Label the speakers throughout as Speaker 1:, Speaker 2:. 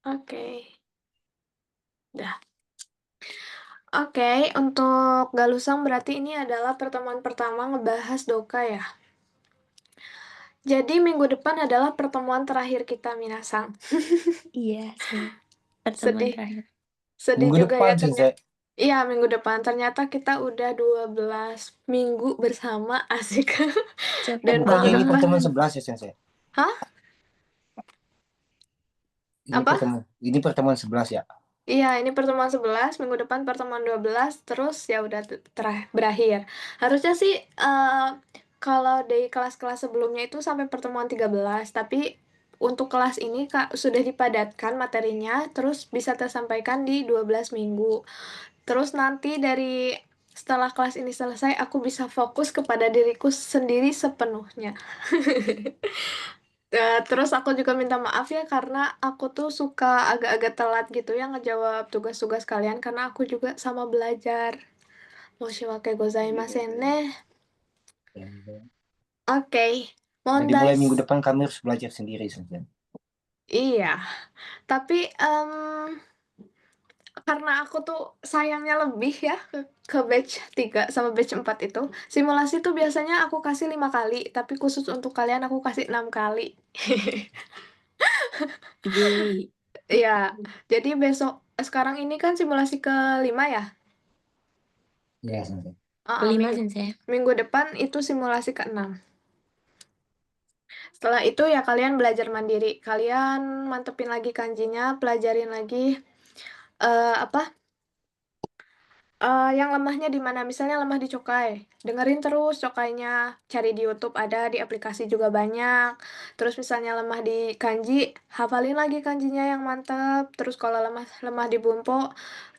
Speaker 1: Oke, dah. Oke, untuk Galusang berarti ini adalah pertemuan pertama ngebahas Doka ya. Jadi minggu depan adalah pertemuan terakhir kita, Minasang.
Speaker 2: Iya, pertemuan
Speaker 1: Sedih,
Speaker 2: terakhir.
Speaker 1: sedih
Speaker 3: Minggu
Speaker 1: juga
Speaker 3: depan
Speaker 1: ya
Speaker 3: Sensei.
Speaker 1: ternyata. Iya, minggu depan. Ternyata kita udah 12 minggu bersama, asik.
Speaker 2: Cepet
Speaker 1: Dan minggu
Speaker 3: Bukannya ini
Speaker 2: banget.
Speaker 3: pertemuan
Speaker 1: depan,
Speaker 3: 11 ya Sensei?
Speaker 1: hah? Apa?
Speaker 3: Ini pertemuan 11 ya?
Speaker 1: Iya, ini pertemuan 11, minggu depan pertemuan 12, terus ya udah berakhir. Harusnya sih kalau di kelas-kelas sebelumnya itu sampai pertemuan 13, tapi untuk kelas ini Kak sudah dipadatkan materinya, terus bisa tersampaikan di 12 minggu. Terus nanti dari setelah kelas ini selesai, aku bisa fokus kepada diriku sendiri sepenuhnya. Terus aku juga minta maaf ya karena aku tuh suka agak-agak telat gitu ya ngejawab tugas-tugas kalian karena aku juga sama belajar. Moshiwake gozaimasen ne. Oke,
Speaker 3: Jadi
Speaker 1: mondai.
Speaker 3: mulai minggu depan kami harus belajar sendiri Sensei.
Speaker 1: Iya, tapi karena aku tuh sayangnya lebih ya ke batch 3 sama batch 4 itu. Simulasi tuh biasanya aku kasih 5 kali, tapi khusus untuk kalian aku kasih 6 kali.
Speaker 2: Yeay.
Speaker 1: Iya, jadi besok sekarang ini kan simulasi kelima ya.
Speaker 3: Ya Sensei.
Speaker 2: Kelima,
Speaker 1: Minggu,
Speaker 2: Sensei.
Speaker 1: minggu depan itu simulasi ke-6. Setelah itu ya kalian belajar mandiri. Kalian mantepin lagi kanjinya, pelajarin lagi apa? Yang lemahnya di mana? Misalnya lemah di Cokai. Dengerin terus Cokainya, cari di YouTube ada, di aplikasi juga banyak. Terus misalnya lemah di kanji, hafalin lagi kanjinya yang mantap. Terus kalau lemah lemah di Bumpo,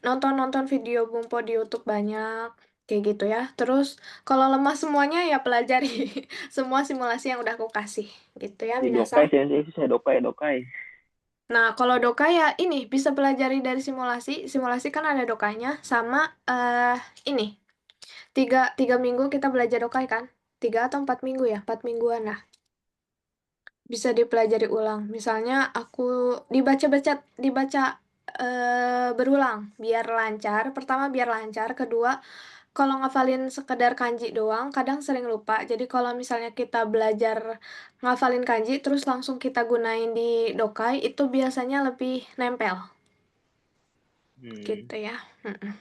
Speaker 1: nonton-nonton video Bumpo di YouTube banyak. Kayak gitu ya. Terus kalau lemah semuanya ya pelajari semua simulasi yang udah aku kasih. Gitu ya,
Speaker 4: Di
Speaker 1: Minasang.
Speaker 4: dokai sensei susah dokai.
Speaker 1: Nah, kalau doka ya ini bisa pelajari dari simulasi. Simulasi kan ada dokanya sama ini. Tiga minggu kita belajar dokai kan? 3 atau 4 minggu ya? 4 mingguan lah. Bisa dipelajari ulang. Misalnya aku dibaca berulang biar lancar. Pertama biar lancar. Kedua, kalau ngafalin sekedar kanji doang, kadang sering lupa. Jadi kalau misalnya kita belajar ngafalin kanji, terus langsung kita gunain di dokai, itu biasanya lebih nempel. Gitu ya. Mm-mm.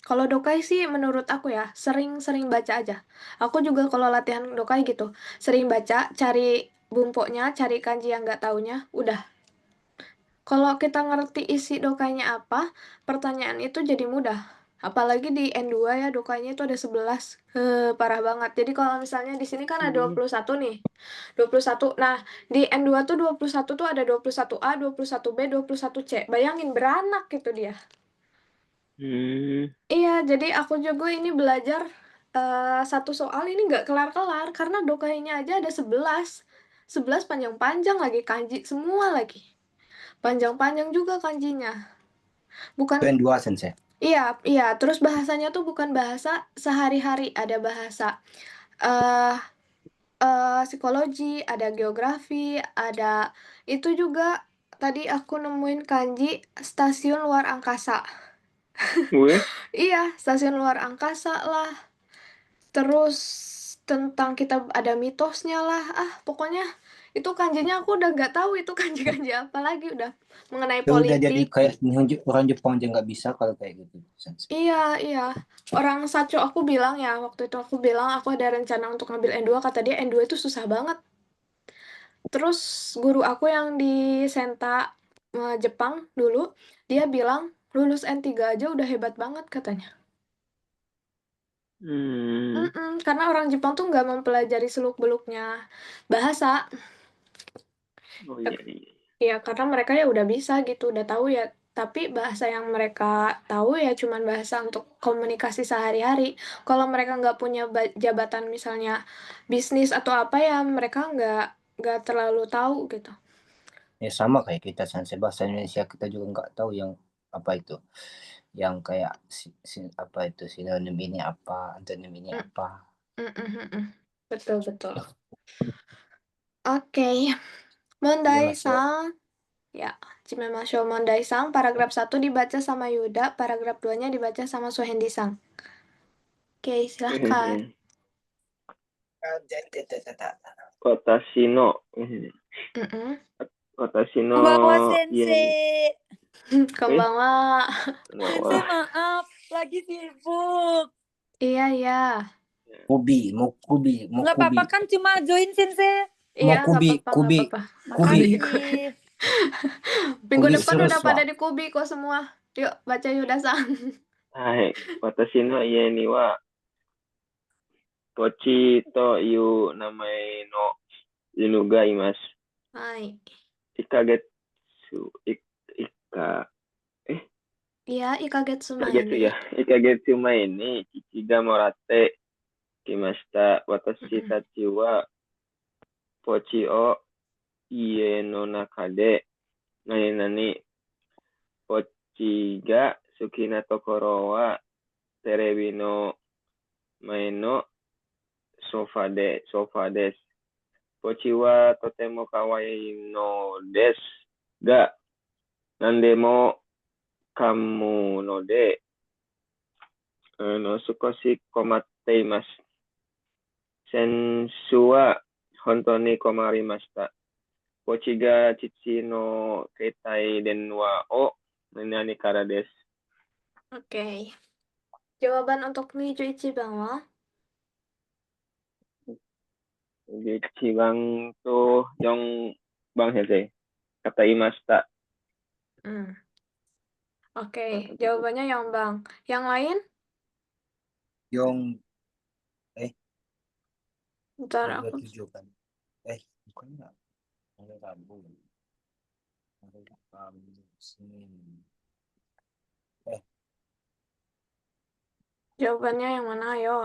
Speaker 1: Kalau dokai sih menurut aku ya, sering-sering baca aja. Aku juga kalau latihan dokai gitu, sering baca, cari bumpoknya, cari kanji yang nggak taunya, udah. Kalau kita ngerti isi dokainya apa, pertanyaan itu jadi mudah. Apalagi di N2 ya, dokainya itu ada 11. Parah banget. Jadi kalau misalnya di sini kan ada 21 nih. 21. Nah, di N2 tuh 21 tuh ada 21A, 21B, 21C. Bayangin beranak gitu dia. Iya, jadi aku juga ini belajar satu soal ini nggak kelar-kelar karena dokainya aja ada 11. 11 panjang-panjang lagi kanji semua lagi. Panjang-panjang juga kanjinya. Bukan,
Speaker 3: Itu N2 Sensei.
Speaker 1: iya, iya, terus bahasanya tuh bukan bahasa sehari-hari, ada bahasa eh psikologi, ada geografi, ada itu juga tadi aku nemuin kanji stasiun luar angkasa.
Speaker 4: Weh,
Speaker 1: Iya, stasiun luar angkasa lah. Terus tentang kita ada mitosnya lah. Pokoknya itu kanjinya aku udah gak tahu itu kanji-kanji apa lagi. Udah mengenai
Speaker 3: Itu udah jadi
Speaker 1: politik.
Speaker 3: kayak orang Jepang aja nggak bisa kalau kayak gitu Sensei.
Speaker 1: Iya, iya. Orang Sacho aku bilang ya, waktu itu aku bilang aku ada rencana untuk ngambil N2. Kata dia N2 itu susah banget. Terus guru aku yang di Senta Jepang dulu, dia bilang lulus N3 aja udah hebat banget katanya. Karena orang Jepang tuh nggak mempelajari seluk-beluknya bahasa.
Speaker 4: oh iya iya.
Speaker 1: Ya, karena mereka ya udah bisa gitu, udah tahu ya. Tapi bahasa yang mereka tahu ya cuman bahasa untuk komunikasi sehari-hari. Kalau mereka nggak punya jabatan misalnya bisnis atau apa ya mereka nggak terlalu tahu gitu.
Speaker 3: Ya sama kayak kita Sensei, bahasa Indonesia kita juga nggak tahu yang apa itu, yang kayak apa itu sinonim ini apa, antonim ini
Speaker 1: Mm,
Speaker 3: apa.
Speaker 1: Betul betul. Oke,
Speaker 3: Iya Mas ya.
Speaker 1: Mondai-san. Ya, Chimemashou Mondai-sang, paragraf 1 dibaca sama Yuda, paragraf 2-nya dibaca sama Suhendi-sang. Oke, silahkan.
Speaker 4: Watashi no.
Speaker 1: Mm-mm.
Speaker 4: Watashi no.
Speaker 2: Konbanwa
Speaker 4: Ien.
Speaker 2: Sensei.
Speaker 1: Konbanwa.
Speaker 2: Sensei maaf, lagi sibuk.
Speaker 1: Iya, iya.
Speaker 3: Kubi, mau kubi, mau
Speaker 2: Nggak
Speaker 3: kubi.
Speaker 2: apa-apa kan cuma join Sensei.
Speaker 1: Iya, nggak
Speaker 3: kubi,
Speaker 1: apa-apa, nggak
Speaker 3: kubi.
Speaker 1: apa-apa.
Speaker 3: Kubi.
Speaker 2: Makasih.
Speaker 1: Minggu
Speaker 3: Kubi
Speaker 1: depan
Speaker 3: terus,
Speaker 1: udah pada
Speaker 3: Wak.
Speaker 1: di Kubi kok semua. Yuk, baca Yuda-sang.
Speaker 4: Hai. Watashi no ien ni wa pochi to yu namae no inu ga imasu.
Speaker 1: Hai.
Speaker 4: 1ヶ月、
Speaker 1: Iya, Ikagetsu
Speaker 4: 1ヶ月
Speaker 1: 前
Speaker 4: ya. 1ヶ月前に父がもらってきました。私たちはポチを家の中で何々ポチが好きなところはテレビの前のソファです。ポチはとても可愛いのですが、何でも噛むので、少し困っています。先週は本当に困りました。ポチが父の携帯電話を何からです。
Speaker 1: Oke. Jawaban untuk Niju Ichiban wa?
Speaker 4: Ichiban tuh yang Bang Sensei. Kataimashita.
Speaker 1: Oke, jawabannya yang Bang. Yang lain?
Speaker 3: Yung,
Speaker 1: Bentar
Speaker 3: ada
Speaker 1: aku.
Speaker 3: 7 kan. Bukan enggak. Hari Rabu. Hari Kamis, Senin.
Speaker 1: Jawabannya yang mana, ayo?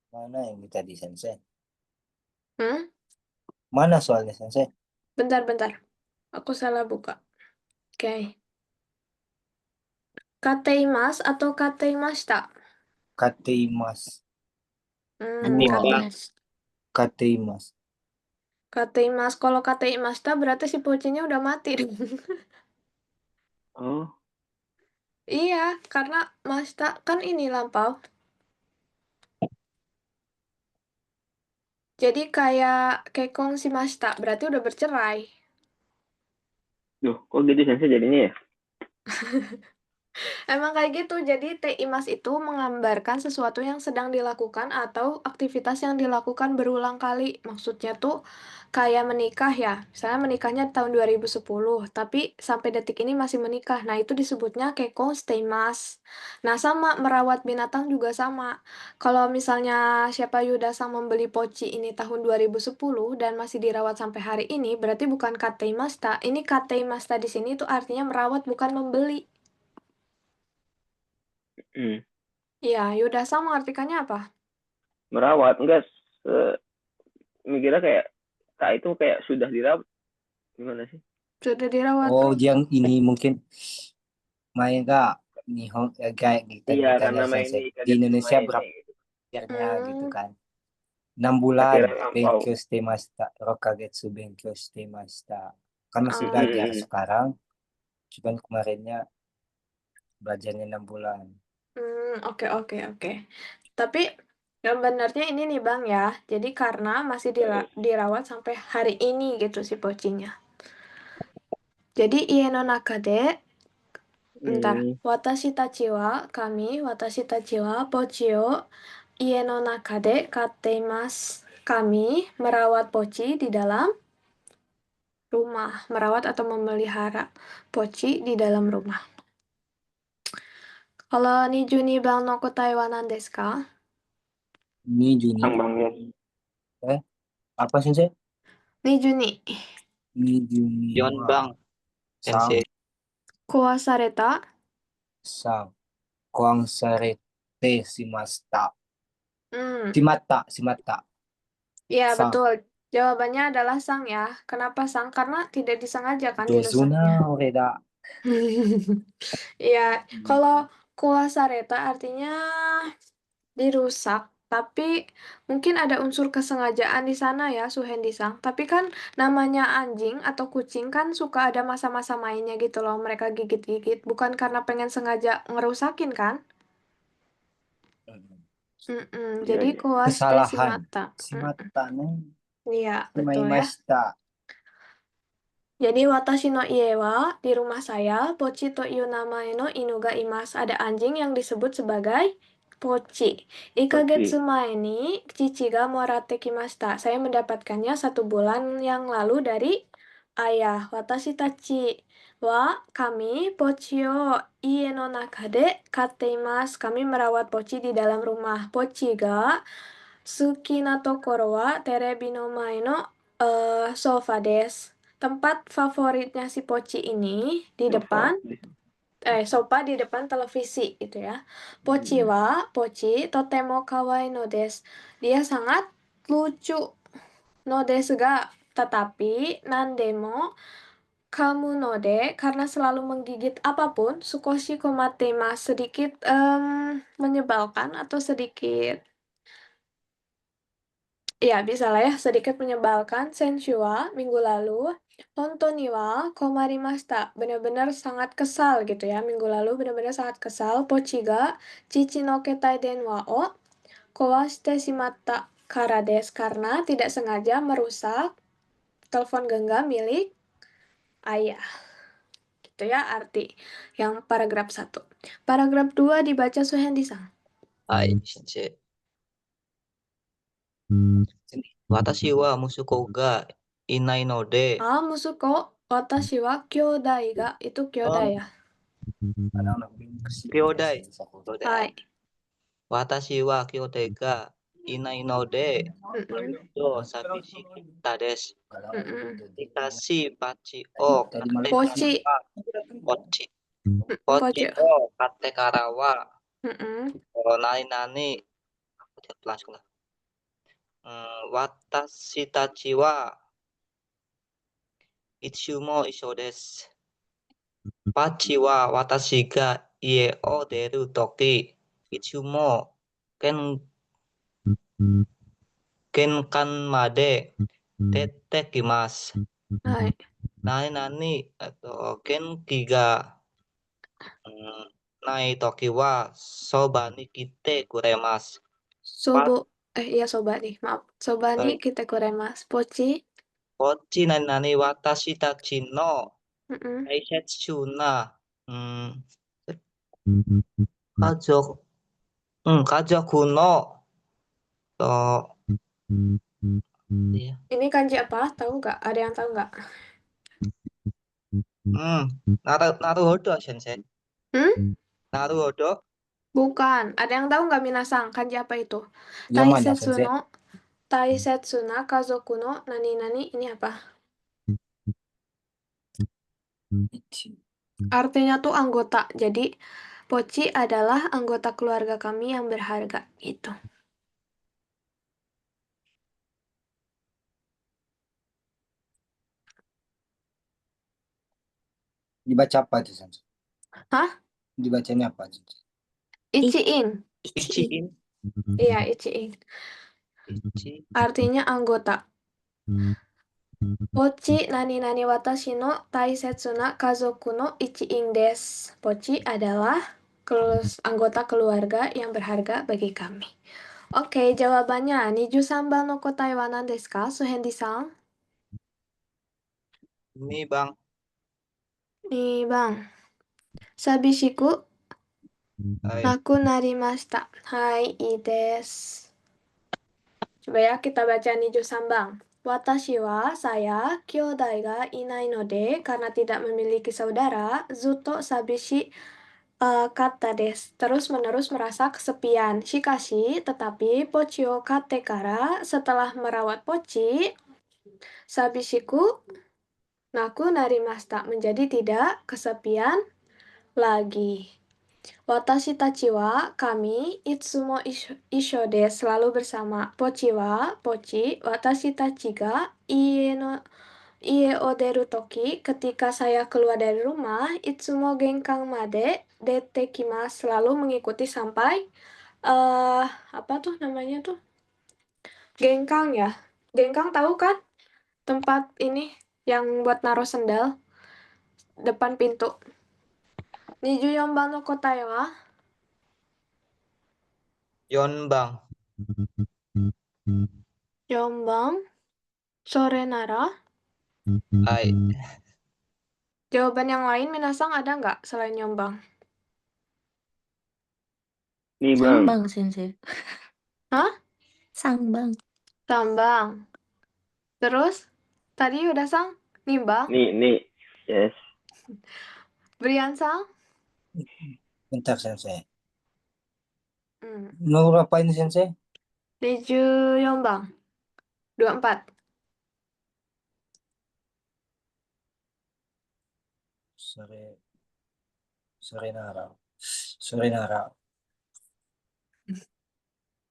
Speaker 3: Mana yang tadi, Sensei?
Speaker 1: Hmm?
Speaker 3: Mana soalnya, Sensei?
Speaker 1: Bentar. Aku salah buka. Oke. Kateimas atau kateimashita?
Speaker 3: Kateimas.
Speaker 1: Dua.
Speaker 3: Kateimas.
Speaker 1: Kateimas. Kalau kateimashita berarti si pocinya udah mati dong.
Speaker 4: Oh,
Speaker 1: Iya, karena mashita kan ini lampau. Jadi kayak kekong si mashita, berarti udah bercerai.
Speaker 4: duh, kok gitu Sensei jadinya ya?
Speaker 1: Emang kayak gitu, jadi teimas itu menggambarkan sesuatu yang sedang dilakukan atau aktivitas yang dilakukan berulang kali. Maksudnya tuh kayak menikah ya, misalnya menikahnya tahun 2010, tapi sampai detik ini masih menikah. Nah, itu disebutnya kekon steimas. Nah, sama, merawat binatang juga sama. Kalau misalnya siapa Yuda-sang membeli poci ini tahun 2010 dan masih dirawat sampai hari ini, berarti bukan kateimasta. Ini kateimasta di sini tuh artinya merawat, bukan membeli. Iya, Yuda-sang mengartikannya apa?
Speaker 4: Merawat, enggak. Mikirnya kayak, kak itu kayak sudah dirawat. Gimana sih?
Speaker 1: Sudah dirawat.
Speaker 3: Oh, yang ini mungkin main enggak Nihon kayak kita
Speaker 4: Iya,
Speaker 3: tanya
Speaker 4: karena main
Speaker 3: Sensei.
Speaker 4: di
Speaker 3: Di Indonesia
Speaker 4: Kagetsu
Speaker 3: berapa
Speaker 4: Maine gitu.
Speaker 3: yearnya gitu kan. 6
Speaker 4: Akhirnya
Speaker 3: bulan
Speaker 4: lampau.
Speaker 3: benkyo shimashita. Rokagetsu benkyo shimashita. Kan masih
Speaker 1: Oh.
Speaker 3: belajar sekarang. Cuman kemarinnya belajarnya 6 bulan.
Speaker 1: Oke. Tapi yang benarnya ini nih Bang ya. Jadi karena masih dirawat sampai hari ini gitu si pocinya. Jadi ie no naka de, bentar. Watashi tachi wa, watashi tachi wa pochi o ie no naka de katteimasu. Kami merawat poci di dalam rumah. Merawat atau memelihara poci di dalam rumah. Kalau Niju ni Bang no kotai wa nan desu ka?
Speaker 3: Ini Juni.
Speaker 4: Bang ya.
Speaker 3: Apa Sensei?
Speaker 1: Niju ni.
Speaker 3: Ini Juni.
Speaker 5: Yon Bang,
Speaker 3: Sang.
Speaker 5: Sensei.
Speaker 1: Kuwasareta.
Speaker 3: Sang. Kuang sarete shimashita.
Speaker 1: Hmm.
Speaker 3: Shimata.
Speaker 1: Iya,
Speaker 3: Sang.
Speaker 1: betul. Jawabannya adalah sang ya. Kenapa sang? Karena tidak disengaja kan
Speaker 3: Dozuna
Speaker 1: dirusaknya.
Speaker 3: oreda.
Speaker 1: Iya, kalau kuwasareta artinya dirusak, Tapi mungkin ada unsur kesengajaan di sana ya, Suhendi-san. Tapi kan namanya anjing atau kucing kan suka ada masa-masa mainnya gitu loh. Mereka gigit-gigit. Bukan karena pengen sengaja ngerusakin kan?
Speaker 4: Iya,
Speaker 1: Jadi
Speaker 4: iya.
Speaker 1: kowaste
Speaker 3: Kesalahan.
Speaker 1: shimata.
Speaker 3: Shimata ne.
Speaker 1: Iya, betul ya.
Speaker 3: Shimaimashita.
Speaker 1: Jadi watashi no ie wa, di rumah saya, Pochi to iu namae no inu ga imasu. Ada anjing yang disebut sebagai Pochi. Ikagetsu mae ni cici ga moratte kimashita. Saya mendapatkannya 1 bulan yang lalu dari ayah. Watashi tachi wa kami Pochi o ie no naka de katte imasu. Kami merawat Pochi di dalam rumah. Pochi ga suki na tokoro wa terebi no mae no sofa desu. Tempat favoritnya si Pochi ini di depan sofa di depan televisi gitu ya. Pochi wa Pochi totemo kawaii no desu. Dia sangat lucu. No desu ga, tetapi nandemo kamu no de, karena selalu menggigit apapun, sukoshi komateimasu, sedikit menyebalkan atau sedikit ya, bisa lah ya, sedikit menyebalkan. Sensu wa, minggu lalu. Hontoni wa komarimashita. Benar-benar sangat kesal gitu ya. Minggu lalu benar-benar sangat kesal. Pochi ga chichi no ketai denwa o kowashite shimatta kara desu. Karena tidak sengaja merusak telepon genggam milik ayah. Gitu ya arti yang paragraf 1. Paragraf 2 dibaca Suhendi-san.
Speaker 5: はい、先生。私は息子がいないので、
Speaker 1: Musuko, watashi wa kyodai ga. Itu kyodai ya.
Speaker 5: Kyodai.
Speaker 1: はい。
Speaker 5: 私は兄弟がいないので、と寂しかったです。しかし、バチを買ってからは、バチを買ってからは、何々、私たちはいつも一緒です。バチは私が家を出るとき、いつも玄関まで出てきます。
Speaker 1: はい。
Speaker 5: 何々、元気がないときはそばに来てくれます。
Speaker 1: iya soba nih, maaf. Soba ni kita kuremasu. Pochi.
Speaker 5: こっち何々私たちの大切な、家族の
Speaker 1: Ini kanji apa? Tahu nggak? Ada yang tahu nggak?
Speaker 5: Naruhodo, Sensei. Naruhodo?
Speaker 1: Bukan. Ada yang tahu nggak Minasang? Kanji apa itu?
Speaker 3: Yang mana, Sensei?
Speaker 1: Taisetsu na kazoku no nani-nani. Ini apa? Artinya tuh anggota. Jadi, Pochi adalah anggota keluarga kami yang berharga. Gitu.
Speaker 3: Dibaca apa itu, Sensei?
Speaker 1: Hah?
Speaker 3: Dibacanya apa?
Speaker 1: Ichiin.
Speaker 5: Ichiin.
Speaker 1: Iya, ichiin. Artinya anggota. Pochi nani-nani watashi no taisetsu na kazoku no ichiin desu. Pochi adalah anggota keluarga yang berharga bagi kami. Oke, jawabannya. Niju sanban no kotai wa nan desu ka, Suhendi-san?
Speaker 5: Ini, Bang.
Speaker 1: 2番。Sabishiku naku narimashita. Hai, ii desu. Coba ya kita baca Niju Sambang. Watashi wa, saya, kyodai ga inai node, karena tidak memiliki saudara, zuto sabishi katta desu. Terus-menerus merasa kesepian. Shikashi, tetapi, Pochi o katte kara, setelah merawat Pochi, sabishiku naku narimashita, menjadi tidak kesepian lagi. Watashi tachi wa, kami, itsumo isho desu, selalu bersama. Pochi wa, Pochi, watashi tachi ga ie o deru toki, ketika saya keluar dari rumah, itsumo genkang made dete kimasu, selalu mengikuti sampai Apa tuh namanya tuh? Gengkang ya. Gengkang tahu kan? Tempat ini yang buat naruh sendal depan pintu. Niju Yonban no kotae wa
Speaker 5: Yonbang.
Speaker 1: Yonban sore nara.
Speaker 5: Ai.
Speaker 1: Jawaban yang lain minasang ada nggak selain Yonban?
Speaker 4: Nih bang,
Speaker 2: Sangbang, Sensei.
Speaker 1: Hah?
Speaker 2: Sangbang.
Speaker 1: Sambang. Terus tadi udah sang nimbang.
Speaker 4: nih, yes.
Speaker 1: Brian sang.
Speaker 3: Bentar sensei.
Speaker 1: Hmm.
Speaker 3: Mau berapa ini sensei?
Speaker 1: Niju Yonban 24.
Speaker 3: Sore nara. Sore nara.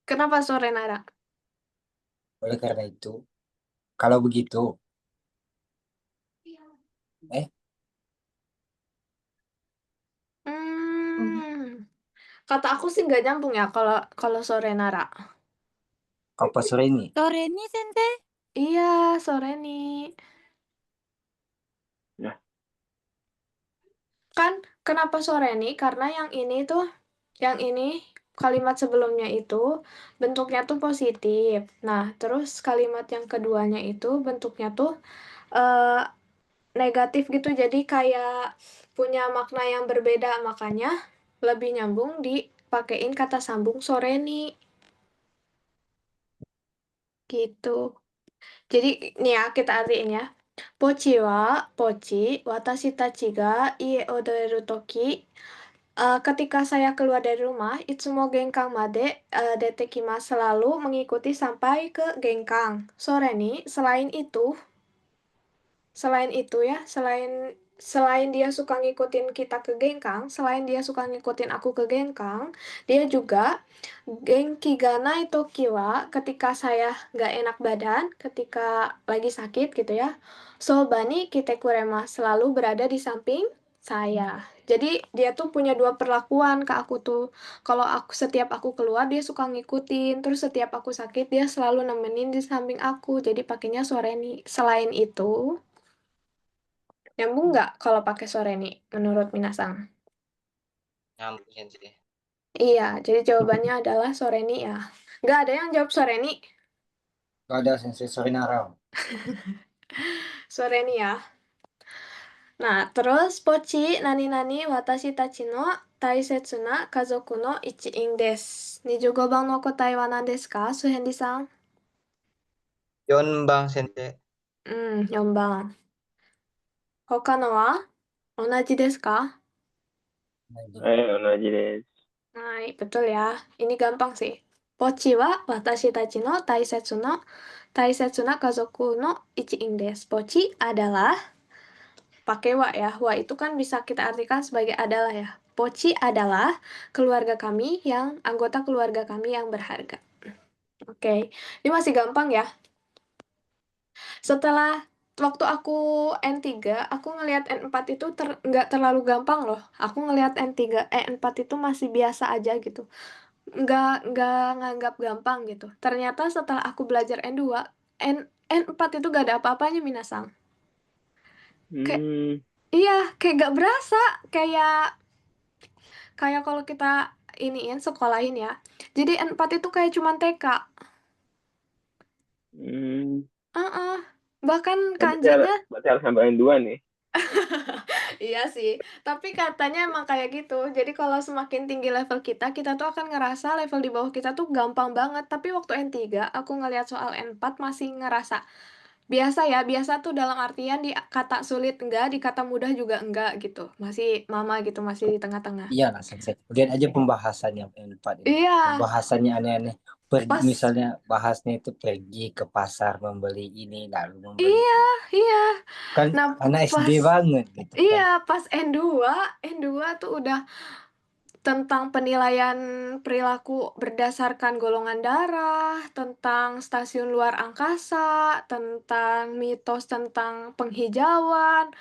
Speaker 1: Kenapa sore nara?
Speaker 3: Oleh karena itu, kalau begitu,
Speaker 1: Kata aku sih nggak nyambung ya kalau kalau sore nara.
Speaker 3: apa sore ini?
Speaker 2: Sore ini, Sensei.
Speaker 1: Iya, sore nih.
Speaker 4: Ya.
Speaker 1: Kan kenapa sore nih? Karena yang ini kalimat sebelumnya itu bentuknya tuh positif. Nah, terus kalimat yang keduanya itu bentuknya tuh eh, negatif gitu. Jadi kayak punya makna yang berbeda. Makanya lebih nyambung dipakein kata sambung sore nih. Gitu. Jadi nih ya kita artiin ya. Pochi wa, pochi, watashi tachi ga ie odoreru toki, ketika saya keluar dari rumah, itsumo genkang made dete kimasu, selalu mengikuti sampai ke genkang. Sore nih, selain itu ya, selain dia suka ngikutin kita ke gengkang, selain dia suka ngikutin aku ke gengkang, dia juga genki ga nai toki wa, ketika saya nggak enak badan, ketika lagi sakit gitu ya, soba ni kite kurema, selalu berada di samping saya. Jadi dia tuh punya dua perlakuan ke aku tuh. Kalau setiap aku keluar dia suka ngikutin, terus setiap aku sakit dia selalu nemenin di samping aku. Jadi pakainya sore nih. Selain itu, nyambung nggak kalau pakai sore nih menurut Minasang?
Speaker 5: Nyambung Sensei.
Speaker 1: Iya, jadi jawabannya adalah sore nih ya. Nggak ada yang jawab sore nih.
Speaker 3: Gak ada sensei sore nara.
Speaker 1: Sore nih ya. Nah, terus pochi nani-nani watashi tachi no taisetsu na kazoku no ichiin desu. 25番の答えは何ですか、スヘンディさん？
Speaker 5: Yonbang Sensei.
Speaker 1: 4番。他のは同じですか？
Speaker 4: Onaji desu.
Speaker 1: Hai, betul ya. Ini gampang sih. Pochi wa watashi tachi no taisetsu na kazoku no ichiin desu. Pochi adalah pakai wa ya. Wa itu kan bisa kita artikan sebagai adalah ya. Pochi adalah anggota keluarga kami yang berharga. Oke. Ini masih gampang ya. Setelah waktu aku N3, aku ngelihat N4 itu nggak terlalu gampang loh. Aku ngelihat N4 itu masih biasa aja gitu. Nggak nganggap gampang gitu. Ternyata setelah aku belajar N2, N4 itu gak ada apa-apanya, Minasang. Kayak, iya, kayak gak berasa. Kayak kalau kita sekolahin ya. Jadi N4 itu kayak cuman TK. Bahkan kanjinya,
Speaker 4: Berarti harus nambahin 2 nih.
Speaker 1: iya sih. Tapi katanya emang kayak gitu. Jadi kalau semakin tinggi level kita tuh akan ngerasa level di bawah kita tuh gampang banget. Tapi waktu N3, aku ngeliat soal N4 masih ngerasa biasa ya. Biasa tuh dalam artian di kata sulit enggak, di kata mudah juga enggak gitu. Masih mama gitu, masih di tengah-tengah.
Speaker 3: Iya lah sensei. Lihat aja pembahasannya N4 ini.
Speaker 1: Iya.
Speaker 3: Pembahasannya aneh-aneh.
Speaker 1: Pas.
Speaker 3: Misalnya bahasnya itu pergi ke pasar membeli ini lalu membeli
Speaker 1: Iya.
Speaker 3: kan
Speaker 1: Nah,
Speaker 3: anak SD banget gitu
Speaker 1: iya,
Speaker 3: kan.
Speaker 1: pas N2 tuh udah tentang penilaian perilaku berdasarkan golongan darah, tentang stasiun luar angkasa, tentang mitos tentang penghijauan.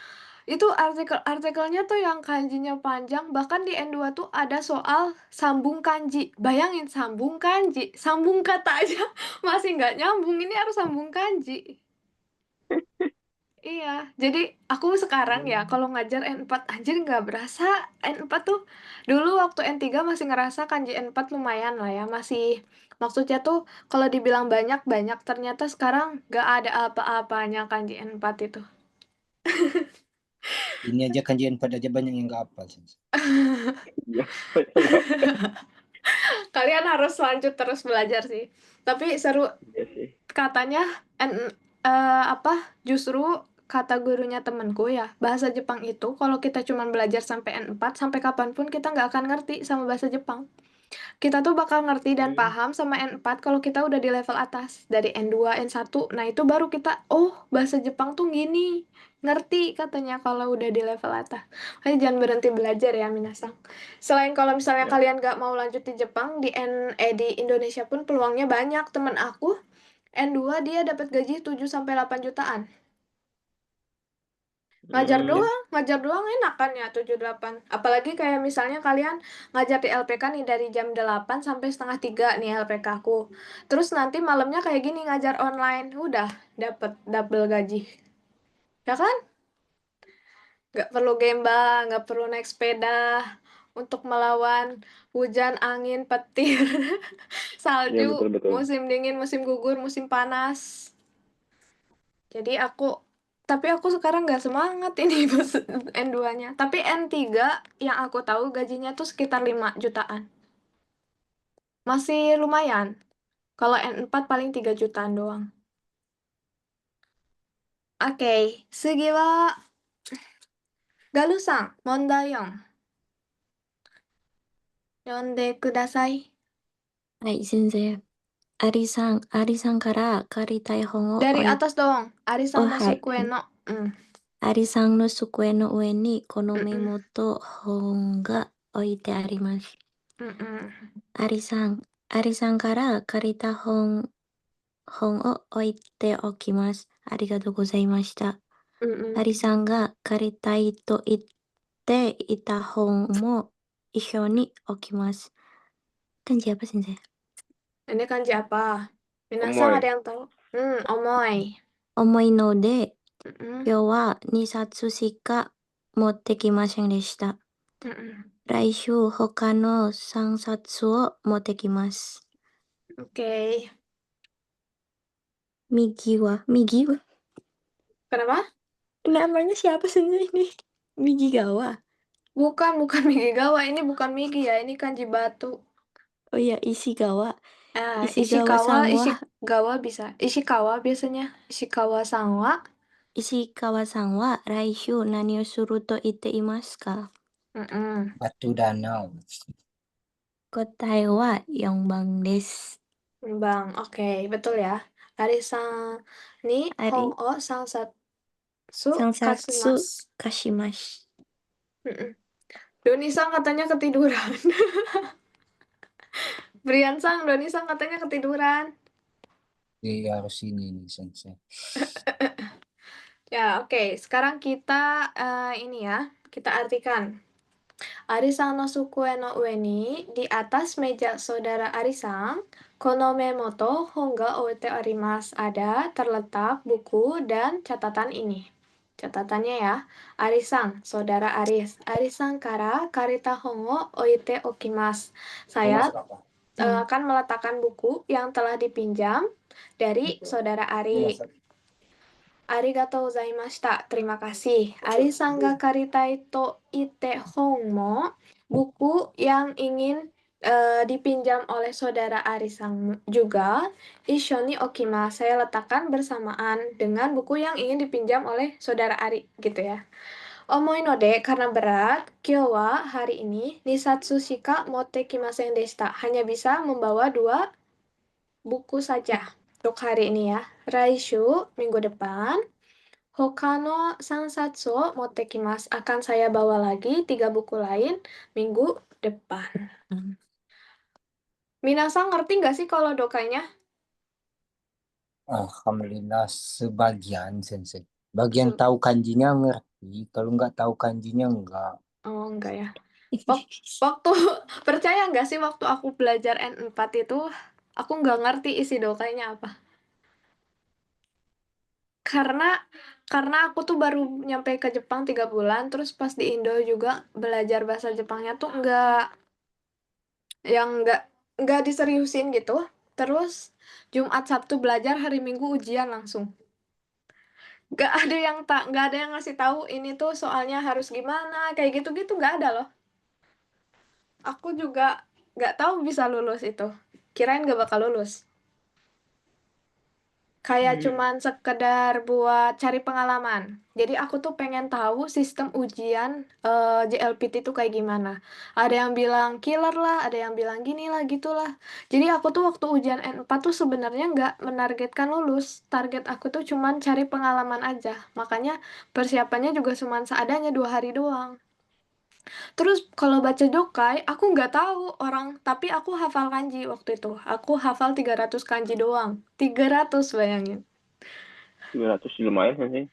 Speaker 1: Itu artikelnya tuh yang kanjinya panjang, bahkan di N2 tuh ada soal sambung kanji. Bayangin sambung kanji, sambung kata aja masih nggak nyambung, ini harus sambung kanji. Iya, jadi aku sekarang ya kalau ngajar N4 anjir nggak berasa. N4 tuh dulu waktu N3 masih ngerasa kanji N4 lumayan lah ya, masih maksudnya tuh kalau dibilang banyak-banyak, ternyata sekarang nggak ada apa-apanya kanji N4 itu.
Speaker 3: Ini aja kanjian pada aja banyak yang nggak hafal.
Speaker 4: Iya.
Speaker 1: Kalian harus lanjut terus belajar sih. Tapi seru
Speaker 4: Iya sih.
Speaker 1: katanya justru kata gurunya temenku ya, bahasa Jepang itu kalau kita cuma belajar sampai N4, sampai kapanpun kita nggak akan ngerti sama bahasa Jepang. Kita tuh bakal ngerti dan paham sama N4 kalau kita udah di level atas, dari N2, N1. Nah, itu baru kita, oh, bahasa Jepang tuh gini. Ngerti katanya kalau udah di level atas. Makanya jangan berhenti belajar ya, minasang. Selain kalau misalnya
Speaker 4: Ya.
Speaker 1: kalian nggak mau lanjut di Jepang, di Indonesia pun peluangnya banyak. Temen aku, N2 dia dapat gaji 7-8 jutaan. Ngajar doang enak kan ya 7-8. Apalagi kayak misalnya kalian ngajar di LPK nih dari jam 8 sampai setengah 3 nih LPK aku. Terus nanti malamnya kayak gini ngajar online, udah dapat double gaji. Ya kan? Nggak perlu gemba, nggak perlu naik sepeda untuk melawan hujan, angin, petir,
Speaker 4: Iya,
Speaker 1: salju,
Speaker 4: betul.
Speaker 1: musim dingin, musim gugur, musim panas. Jadi tapi aku sekarang nggak semangat ini N2-nya. Tapi N3 yang aku tahu gajinya tuh sekitar 5 jutaan. Masih lumayan. Kalau N4 paling 3 jutaan doang. Oke, 次は Galusan, 問題4。読んでください。
Speaker 2: はい、先生。アリさんから借りたい本を
Speaker 1: Dari atas dong. Arisan no
Speaker 2: hai.
Speaker 1: sukue no.
Speaker 2: アリさんの机の上にこのメ
Speaker 1: うんうん
Speaker 2: モと本が置いてあります。アリさんから借りた本を置いておきます。ありがとうございました。アリさんが借りたいと言っていた本も一緒に置きます。Kanji apa, Sensei?
Speaker 1: Ini kanji apa? Minasang
Speaker 4: Omoy.
Speaker 1: ada yang tahu? Omoy.
Speaker 2: 重いので、
Speaker 1: Mm-mm.
Speaker 2: 今日は2冊しか持ってきませんでした。 来週他の3冊を持ってきます。
Speaker 1: Oke.
Speaker 2: Migi wa?
Speaker 1: Kenapa?
Speaker 2: Namanya siapa Sensei ini? Migigawa.
Speaker 1: Bukan Migigawa. Ini bukan Migi ya. Ini kanji batu.
Speaker 2: Oh iya, Ishigawa.
Speaker 1: Ishikawa bisa. Ishikawa biasanya. Ishikawa-san wa.
Speaker 2: 石川さんは来週何をすると言っていますか?
Speaker 3: Batu danau.
Speaker 2: 答えは4番です。
Speaker 1: Bang, oke, betul ya. Ari-san ni
Speaker 2: Ari.
Speaker 1: hong o sansatsu
Speaker 2: 3冊
Speaker 1: kasumasu.
Speaker 2: 貸します。
Speaker 1: Doni-san katanya ketiduran. Brian-san, Doni-san katanya ketiduran.
Speaker 3: Iya harus ini nih sensei.
Speaker 1: Ya, oke. Sekarang kita ini ya, kita artikan. Ari-san no sukue no ue ni, di atas meja saudara Ari-san, kono memo to hon ga oete arimasu. Ada terletak buku dan catatan ini. Catatannya ya, Ari-san, saudara Aris. Ari-san kara karita hon o oite okimasu. Saya akan meletakkan buku yang telah dipinjam dari saudara Ari. Arigatou gozaimashita. Terima kasih. Ari-san ga karitai to ite hon mo. Buku yang ingin dipinjam oleh saudara Ari-san juga. Issho ni okimasu. Saya letakkan bersamaan dengan buku yang ingin dipinjam oleh saudara Ari. Gitu ya. Omoi no de, karena berat, kyou wa hari ini, nisatsu shika motte kimasen deshita. Hanya bisa membawa 2 buku saja untuk hari ini ya. Raishu, minggu depan. Hokano sansatsu o motte kimasu. Akan saya bawa lagi 3 buku lain minggu depan. Minasang ngerti nggak sih kalau dokanya?
Speaker 3: Alhamdulillah sebagian sensei. Bagian tahu kanjinya ngerti. Kalau nggak tahu kanjinya enggak.
Speaker 1: Oh, enggak ya. Waktu percaya nggak sih waktu aku belajar N4 itu aku nggak ngerti isi dokainya apa. Karena aku tuh baru nyampe ke Jepang 3 bulan, terus pas di Indo juga belajar bahasa Jepangnya tuh nggak diseriusin gitu. Terus Jumat Sabtu belajar, hari Minggu ujian langsung. Nggak ada yang ngasih tahu ini tuh soalnya harus gimana kayak gitu-gitu, nggak ada loh. Aku juga nggak tahu bisa lulus itu. Kirain nggak bakal lulus. Kayak cuman sekedar buat cari pengalaman. Jadi aku tuh pengen tahu sistem ujian JLPT itu kayak gimana. Ada yang bilang killer lah, ada yang bilang gini lah, gitulah. Jadi aku tuh waktu ujian N4 tuh sebenarnya nggak menargetkan lulus. Target aku tuh cuman cari pengalaman aja. Makanya persiapannya juga cuman seadanya 2 hari doang. Terus kalau baca dokai, aku nggak tahu orang, tapi aku hafal kanji waktu itu. Aku hafal 300 kanji doang. 300, bayangin.
Speaker 4: 300 lumayan kan sih.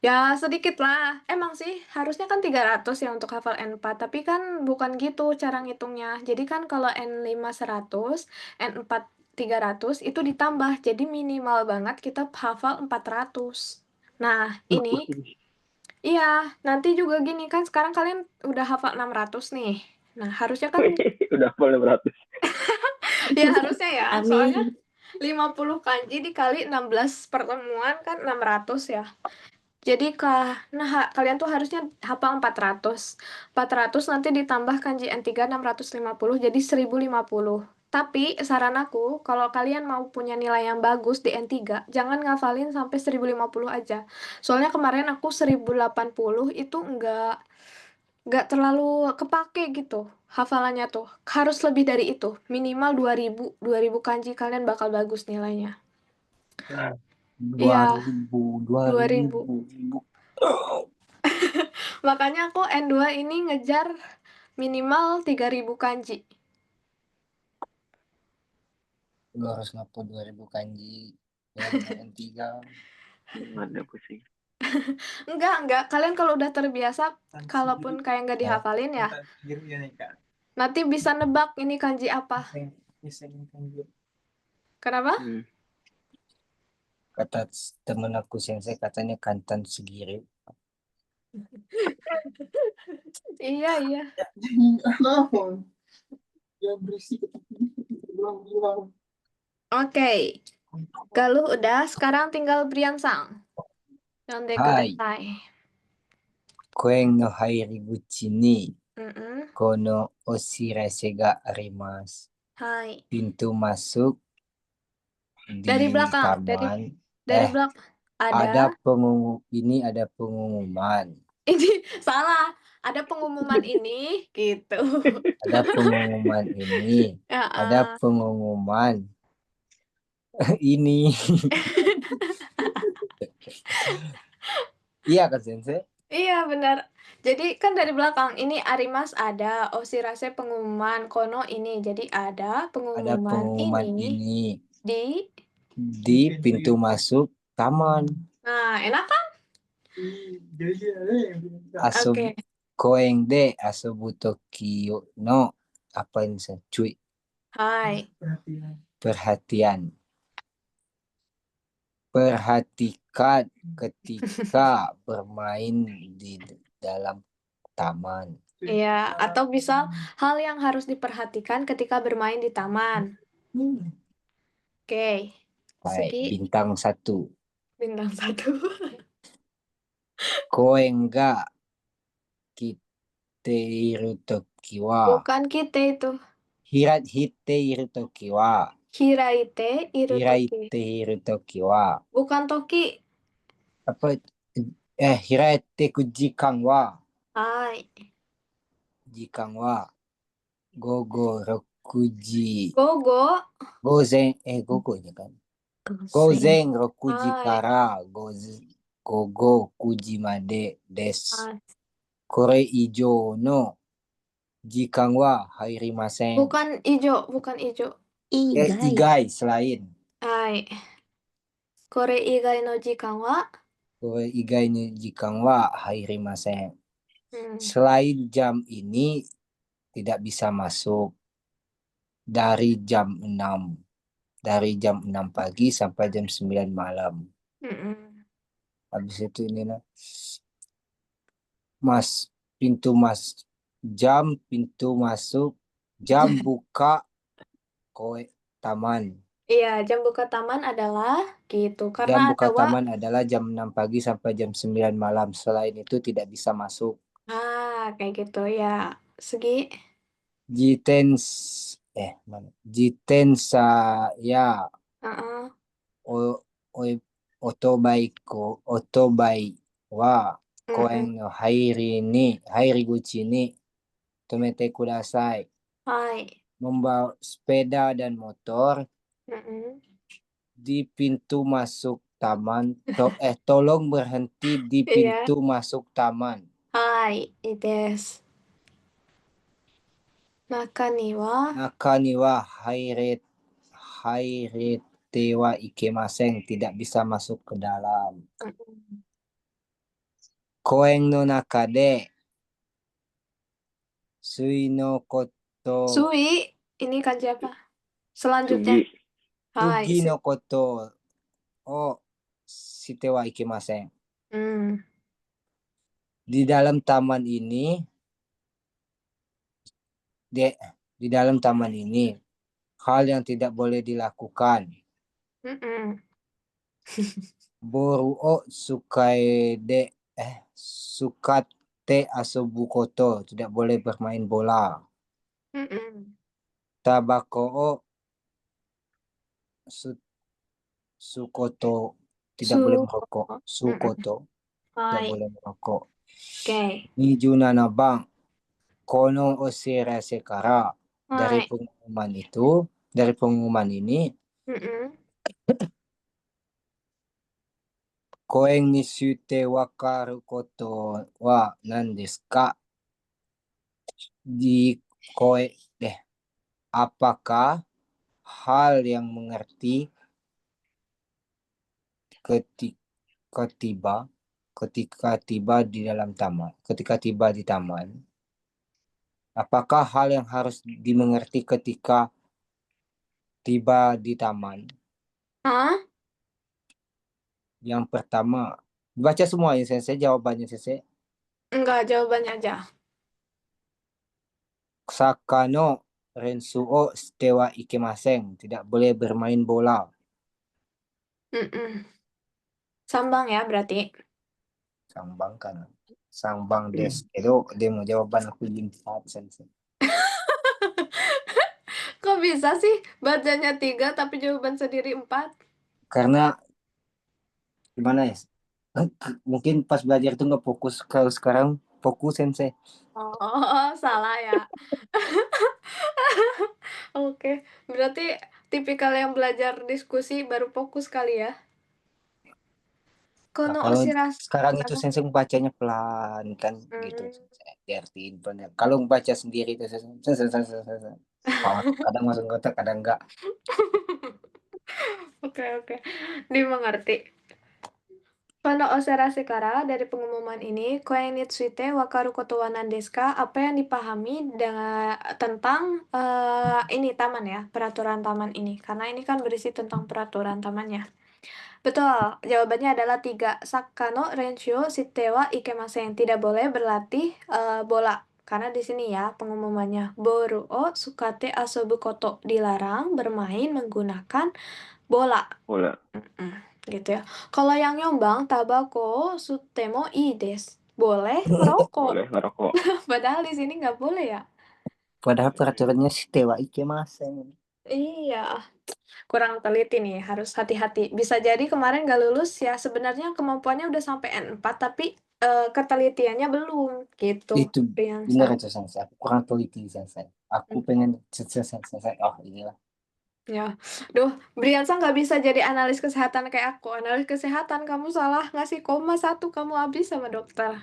Speaker 1: Ya, sedikit lah. Emang sih, harusnya kan 300 ya untuk hafal N4. Tapi kan bukan gitu cara ngitungnya. Jadi kan kalau N5 100, N4 300, itu ditambah. Jadi minimal banget kita hafal 400. Nah, ini, iya, nanti juga gini kan, sekarang kalian udah hafal 600 nih. Nah, harusnya kan,
Speaker 4: Udah hafal 600.
Speaker 1: ya harusnya ya.
Speaker 2: Amin.
Speaker 1: Soalnya 50 kanji dikali 16 pertemuan kan 600 ya. Jadi kalian tuh harusnya hafal 400. 400 nanti ditambah kanji N3 650 jadi 1050. Tapi saran aku, kalau kalian mau punya nilai yang bagus di N3, jangan ngafalin sampai 1050 aja. Soalnya kemarin aku 1080 itu nggak terlalu kepake gitu hafalannya tuh. Harus lebih dari itu. Minimal 2000 kanji kalian bakal bagus nilainya. Iya, 2000. Makanya aku N2 ini ngejar minimal 3000 kanji.
Speaker 3: Lu harus ngapal 2000 kanji yang N3.
Speaker 4: Ada pusing.
Speaker 1: Enggak. Kalian kalau udah terbiasa, kalaupun kayak nggak dihafalin ya, nanti bisa nebak ini kanji apa. Kenapa?
Speaker 3: Kata temen aku sensei, katanya Kantan Sugiri.
Speaker 1: Iya. Oke. Galuh udah, sekarang tinggal Briansang. Yonde
Speaker 3: Hai.
Speaker 1: kudasai.
Speaker 3: Koen no hairiguchi ni
Speaker 1: Mm-mm.
Speaker 3: kono oshirase ga arimasu.
Speaker 1: Hai.
Speaker 3: Pintu masuk di
Speaker 1: Dari belakang,
Speaker 3: taman.
Speaker 1: dari belakang.
Speaker 3: Ada pengumuman.
Speaker 1: Ini salah. Ada pengumuman ini gitu.
Speaker 3: Ada pengumuman ini.
Speaker 1: Ya,
Speaker 3: Ada pengumuman ini. Iya kan sensei?
Speaker 1: Iya benar. Jadi kan dari belakang ini Arimas ada, Oshirase pengumuman, Kono ini. Jadi ada pengumuman ini
Speaker 3: di pintu masuk taman.
Speaker 1: Nah, enak kan? Oke.
Speaker 3: Koen de asobu toki no apa ini cuy?
Speaker 1: Hai.
Speaker 3: Perhatikan ketika bermain di dalam taman.
Speaker 1: Iya, atau bisa hal yang harus diperhatikan ketika bermain di taman. Oke.
Speaker 3: Baik,
Speaker 1: Segi
Speaker 3: bintang 1.
Speaker 1: bintang 1.
Speaker 3: Koen ga kiteiru toki wa.
Speaker 1: Bukan kita itu.
Speaker 3: Hiteiru toki wa.
Speaker 1: Hiraite
Speaker 3: Toki wa.
Speaker 1: Bukan toki.
Speaker 3: Apa? Hiraite jikan wa.
Speaker 1: Hai.
Speaker 3: Jikan wa gogo 6
Speaker 1: Gogo.
Speaker 3: Gozen kan. Gozen 6 kara gogo 9 made desu. Kore ijou no jikan wa hairimasen.
Speaker 1: Bukan ijo.
Speaker 3: Igai selain.
Speaker 1: Hai. Kore igai no jikan wa
Speaker 3: Koe igai ni jikang wa hairimasen.
Speaker 1: Hmm.
Speaker 3: Selain jam ini tidak bisa masuk dari jam 6. Dari jam 6 pagi sampai jam 9 malam.
Speaker 1: Mm-mm.
Speaker 3: Habis itu ini nah. Pintu masuk, jam buka koe taman.
Speaker 1: Iya, jam buka taman adalah gitu. Karena
Speaker 3: Jam
Speaker 1: ada
Speaker 3: buka taman adalah jam 6 pagi sampai jam 9 malam. Selain itu tidak bisa masuk.
Speaker 1: kayak gitu ya. Segi.
Speaker 3: Jitens mana? Jitensa ya
Speaker 1: Uh-uh.
Speaker 3: o, o, otobai wa koen
Speaker 1: Mm-mm.
Speaker 3: no hairi guchi ni tomete kudasai.
Speaker 1: Hai.
Speaker 3: Membawa sepeda dan motor
Speaker 1: Mm-mm.
Speaker 3: di pintu masuk taman. Tolong berhenti di
Speaker 1: Iya.
Speaker 3: pintu masuk taman.
Speaker 1: Hai, ides. Naka ni wa.
Speaker 3: Naka ni wa hairete wa ikemasen. Tidak bisa masuk ke dalam.
Speaker 1: Mm-mm.
Speaker 3: Koen no naka de sui no koto
Speaker 1: Sui, ini kanji apa? Selanjutnya.
Speaker 4: Sugi.
Speaker 1: Hai.
Speaker 3: sugi no koto o shite wa ikemasen.
Speaker 1: Hmm.
Speaker 3: Di dalam taman ini di dalam taman ini hal yang tidak boleh dilakukan.
Speaker 1: Mm-mm.
Speaker 3: Boru o sukate asobu koto, tidak boleh bermain bola.
Speaker 1: Mm-mm.
Speaker 3: Tabako o sukoto, tidak boleh merokok. Sukoto, tidak
Speaker 1: Hai.
Speaker 3: boleh merokok.
Speaker 1: Oke.
Speaker 3: 27 bang, kono osirase kara, dari
Speaker 1: Hai.
Speaker 3: pengumuman ini,
Speaker 1: Mm-mm.
Speaker 3: koen ni shute wakaru koto wa nan desu ka? Apakah hal yang mengerti ketika tiba di dalam taman, ketika tiba di taman, apakah hal yang harus dimengerti ketika tiba di taman?
Speaker 1: Hah?
Speaker 3: Yang pertama, baca semua ya Sensei, jawabannya Sensei.
Speaker 1: Enggak, jawabannya aja.
Speaker 3: Sakano rensu o shite wa ikemasen, tidak boleh bermain bola.
Speaker 1: Mm-mm. Sambang ya berarti.
Speaker 3: Sambang kan. Sambang desu kedo, demo jawaban aku jimpat Sensei.
Speaker 1: Kok bisa sih bacanya 3 tapi jawaban sendiri 4?
Speaker 3: Karena gimana ya? Mungkin pas belajar tuh nggak fokus, kalau sekarang fokus Sensei.
Speaker 1: Oh, salah ya. Oke, berarti tipikal yang belajar diskusi baru fokus kali ya.
Speaker 3: Nah,
Speaker 1: Kono
Speaker 3: kalau
Speaker 1: osiras.
Speaker 3: sekarang itu Sensei bacanya pelan kan gitu Sensei. Diartiin pelan. Kalau baca sendiri itu Sensei. Kadang masuk kotak, kadang enggak.
Speaker 1: Oke, oke. Dimengerti. Kono oserase kara, dari pengumuman ini, koen ni tsuite wakaru koto wa nan desu ka? Apa yang dipahami dengan tentang ini taman ya, peraturan taman ini. Karena ini kan berisi tentang peraturan tamannya. Betul, jawabannya adalah 3. Sakano renshu shite wa ikemasen. Tidak boleh berlatih bola. Karena di sini ya pengumumannya. Boru o sukate asobu koto. Dilarang bermain menggunakan bola.
Speaker 4: Bola.
Speaker 1: Gitu ya. Kalau yang nyombang, tabako sutemo ii desu. Boleh merokok.
Speaker 4: Boleh ngerokok.
Speaker 1: Padahal di sini nggak boleh ya.
Speaker 3: Padahal peraturannya shite wa ikemasen.
Speaker 1: Iya, kurang teliti nih, harus hati-hati. Bisa jadi kemarin nggak lulus ya, sebenarnya kemampuannya udah sampai N4, tapi ketelitiannya belum, gitu.
Speaker 3: Itu
Speaker 1: Priyansa.
Speaker 3: benar itu Sensei. Aku kurang teliti Sensei. Aku pengen Sensei. Oh inilah.
Speaker 1: Ya, duh, Briansa nggak bisa jadi analis kesehatan kayak aku. Analis kesehatan, kamu salah ngasih koma 1, kamu habis sama dokter.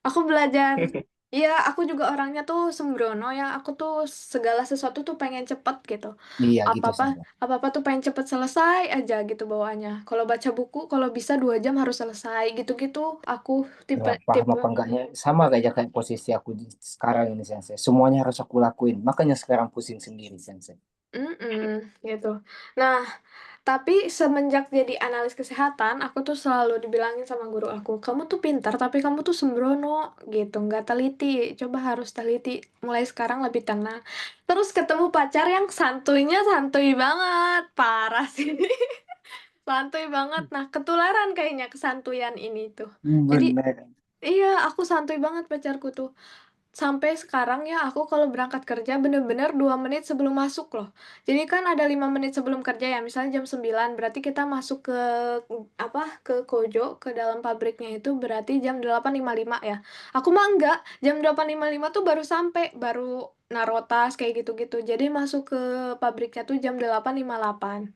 Speaker 1: Aku belajar Iya, aku juga orangnya tuh sembrono ya. Aku tuh segala sesuatu tuh pengen cepet gitu.
Speaker 3: Iya gitu
Speaker 1: Apa-apa,
Speaker 3: saja.
Speaker 1: apa-apa tuh pengen cepet selesai aja gitu bawaannya. Kalau baca buku, kalau bisa 2 jam harus selesai gitu-gitu. Aku tipe
Speaker 3: Ya, paham
Speaker 1: tipe
Speaker 3: apa enggaknya sama kayak posisi aku sekarang ini Sensei. Semuanya harus aku lakuin. Makanya sekarang pusing sendiri Sensei.
Speaker 1: gitu. Nah, tapi semenjak jadi analis kesehatan, aku tuh selalu dibilangin sama guru aku, kamu tuh pintar, tapi kamu tuh sembrono gitu, nggak teliti. Coba harus teliti. Mulai sekarang lebih tenang. Terus ketemu pacar yang santuinya santuy banget, parah sih. Santuy banget. Nah, ketularan kayaknya kesantuyan ini tuh. Jadi,
Speaker 3: Bener.
Speaker 1: iya, aku santuy banget pacarku tuh. Sampai sekarang ya aku kalau berangkat kerja bener-bener 2 menit sebelum masuk loh. Jadi kan ada 5 menit sebelum kerja ya, misalnya jam 9 berarti kita masuk ke apa ke Kojo ke dalam pabriknya itu berarti jam 8.55 ya. Aku mah enggak, jam 8.55 tuh baru sampai, baru naruh tas kayak gitu-gitu. Jadi masuk ke pabriknya tuh jam 8.58.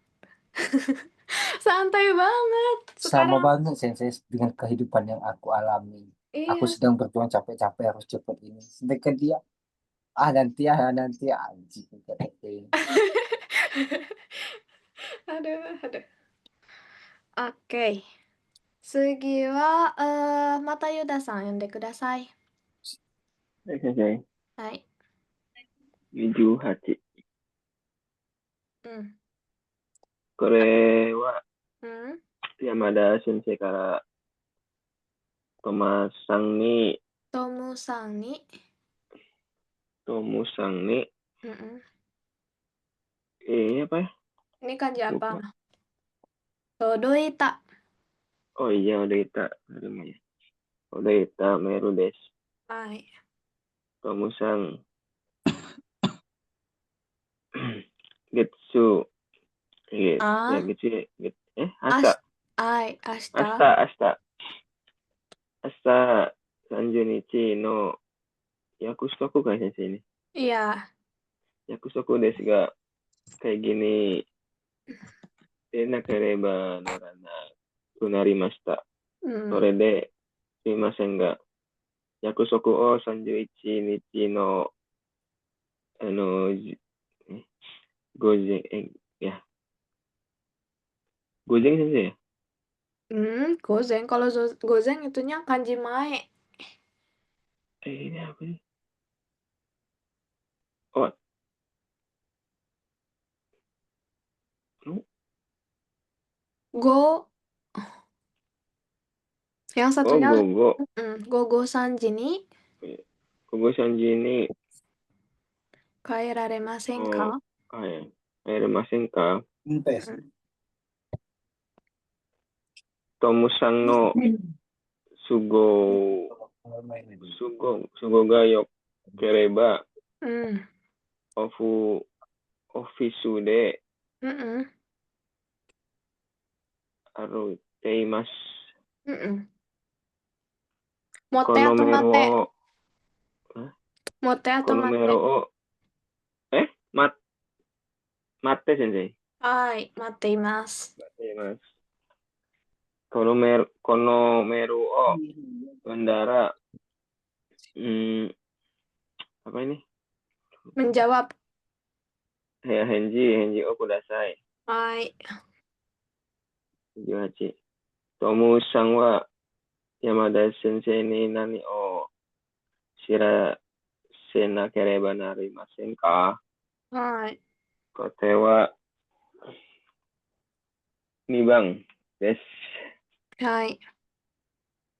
Speaker 1: Santai banget
Speaker 3: Sama
Speaker 1: sekarang.
Speaker 3: banget Sensei dengan kehidupan yang aku alami. Aku
Speaker 1: Iya.
Speaker 3: sedang berjuang capek-capek harus cepat ini. Sedangkan dia, nanti, anjing. Kata dia.
Speaker 1: Aduh, aduh. Oke. 次は、またユダさん呼んでください。
Speaker 4: はい先生、
Speaker 1: はい。
Speaker 4: 28。
Speaker 1: うん。
Speaker 4: これは
Speaker 1: うん。
Speaker 4: 山田先生からトマさんに、
Speaker 1: トムさんに、
Speaker 4: トムさんに、
Speaker 1: うんうん。
Speaker 4: apa ya?
Speaker 1: Ini kanji apa?
Speaker 4: Lupa.
Speaker 1: Todoita.
Speaker 4: Oh iya, Odeita. Namanya. Odeita Meru desu.
Speaker 1: はい。
Speaker 4: トムさん、Getsu. Ya,
Speaker 1: あ
Speaker 4: Getsu ya.
Speaker 1: あ、し、
Speaker 4: 朝。
Speaker 1: はい、明
Speaker 4: 明
Speaker 1: 日。
Speaker 4: 日、明日。明日30日の約束か先生ね。
Speaker 1: いや、
Speaker 4: 約束ですが、kayak gini, でなければならなくなりました。
Speaker 1: うん。
Speaker 4: それで、すいませんが、約束を31日の、午前、ya, 午前先生ya?
Speaker 1: Gozen. Kalau gozen itunya kanji mae.
Speaker 4: Ini apa sih? Oh, lu?
Speaker 1: Go, yang
Speaker 4: Oh,
Speaker 1: satunya,
Speaker 4: Gogo.
Speaker 1: Gogo Sanji ni
Speaker 4: Gogo Sanji ini,
Speaker 1: kaeraremasen ka?
Speaker 4: oh, ya, airemasen ka?
Speaker 3: Tes.
Speaker 4: Tomusang no sugo, sugo ga yokereba,
Speaker 1: うん。
Speaker 4: ofisu de
Speaker 1: うんうん。
Speaker 4: aruteimasu.
Speaker 1: うんうん。Mote atau
Speaker 4: Konomero
Speaker 1: mate?
Speaker 4: o, Hah?
Speaker 1: Mote atau
Speaker 4: Konomero
Speaker 1: mate?
Speaker 4: o, mate sensei.
Speaker 1: はい、待っています。
Speaker 4: Mas. Konomeru o bandara. Apa ini?
Speaker 1: Menjawab.
Speaker 4: Ya, Henji o kudasai.
Speaker 1: はい。
Speaker 4: 28. Tomu-san wa Yamada sensei ni nani o shirase nakereba narimasen ka?
Speaker 1: はい。
Speaker 4: Kote wa 2番です。
Speaker 1: はい。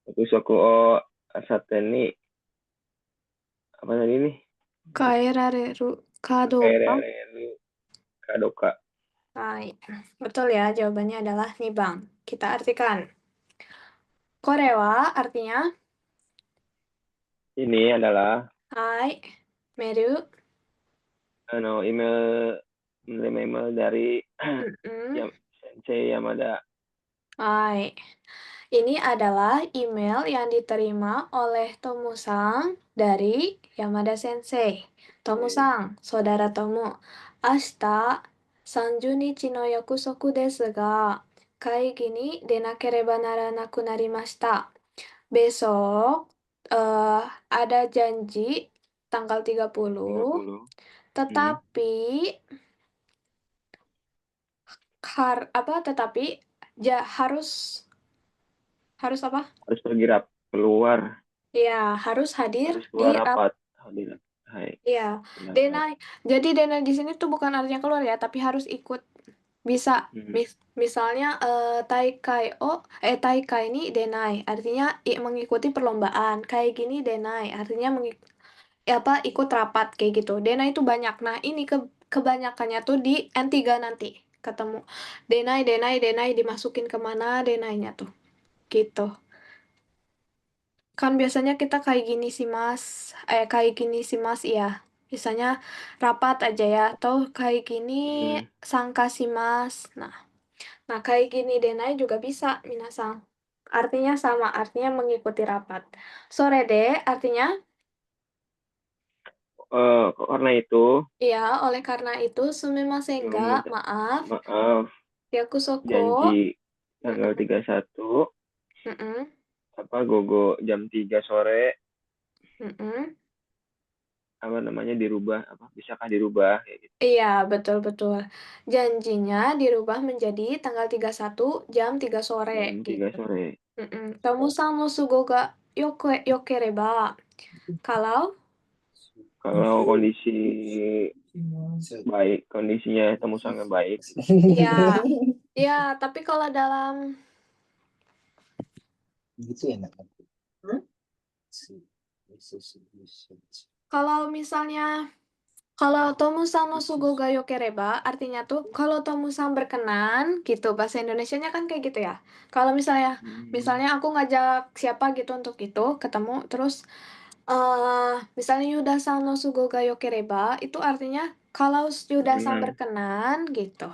Speaker 4: Yakusoku o asate ni, apa tadi nih?
Speaker 1: 変えられるかどうか?
Speaker 4: Kaerereru kadoka.
Speaker 1: Hai. Betul ya, jawabannya adalah nibang. Kita artikan. Korewa artinya,
Speaker 4: Ini adalah
Speaker 1: hai, meru,
Speaker 4: menerima email dari
Speaker 1: mm-mm,
Speaker 4: Sensei Yamada.
Speaker 1: hai. Ini adalah email yang diterima oleh Tomo-san dari Yamada Sensei. Tomo-san, saudara Tomo, ashita 30日の約束ですが、会議に出なければならなくなりました. Besok ada janji tanggal 30,
Speaker 4: 30.
Speaker 1: tetapi tetapi harus apa?
Speaker 4: Harus pergi keluar.
Speaker 1: Ya, harus hadir
Speaker 4: Harus keluar
Speaker 1: di
Speaker 4: rapat. Hadir. Hai.
Speaker 1: Iya,
Speaker 4: Pendapat.
Speaker 1: denai. Jadi denai di sini tuh bukan artinya keluar ya, tapi harus ikut. Bisa, misalnya taikai ini denai, artinya mengikuti perlombaan. Kayak gini denai, artinya ikut rapat kayak gitu. Denai itu banyak. Nah, ini kebanyakannya tuh di N3 nanti ketemu. Denai dimasukin kemana denainya tuh. Gitu. Kan biasanya kita kayak gini sih mas, iya. Biasanya rapat aja ya, atau kayak gini sangka sih mas. Nah kayak gini denai juga bisa minasang. Artinya sama, artinya mengikuti rapat. Sore deh, artinya?
Speaker 4: Karena itu.
Speaker 1: Iya, oleh karena itu, sumimasen ga, maaf.
Speaker 4: Maaf.
Speaker 1: Yakusoko.
Speaker 4: Janji tanggal 31. Gogo jam 3 sore. Apa namanya dirubah? Bisakah dirubah? Kayak gitu.
Speaker 1: Iya, betul-betul. Janjinya dirubah menjadi tanggal 31 jam 3 sore.
Speaker 4: Jam 3 sore.
Speaker 1: Tomo-san no sugo ga yokereba. Kalau
Speaker 4: kondisi baik, kondisinya Tomo-san baik.
Speaker 1: ya, tapi kalau dalam
Speaker 3: gitu ya,
Speaker 1: kalau misalnya kalau Tomo-san no sugo ga yokereba, artinya tuh kalau Tomo-san berkenan gitu, bahasa Indonesianya kan kayak gitu ya. Kalau misalnya aku ngajak siapa gitu untuk itu ketemu, terus misalnya Yuda-san no sugo ga yokereba, itu artinya kalau Yuda-san berkenan gitu.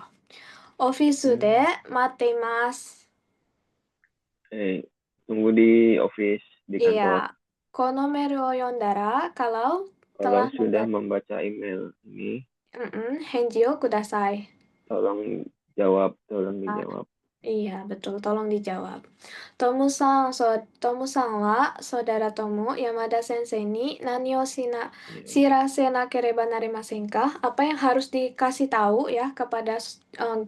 Speaker 1: Office de matte imasu.
Speaker 4: Tunggu di office, di kantor.
Speaker 1: Iya. Kono mail o yondara, kalau telah
Speaker 4: sudah membaca email ini,
Speaker 1: henji o kudasai.
Speaker 4: tolong dijawab.
Speaker 1: Iya, betul. Tolong dijawab. Tomo-san wa saudara Tomo Yamada Sensei ni nani o shirasenakereba narimasen ka? Apa yang harus dikasih tahu ya kepada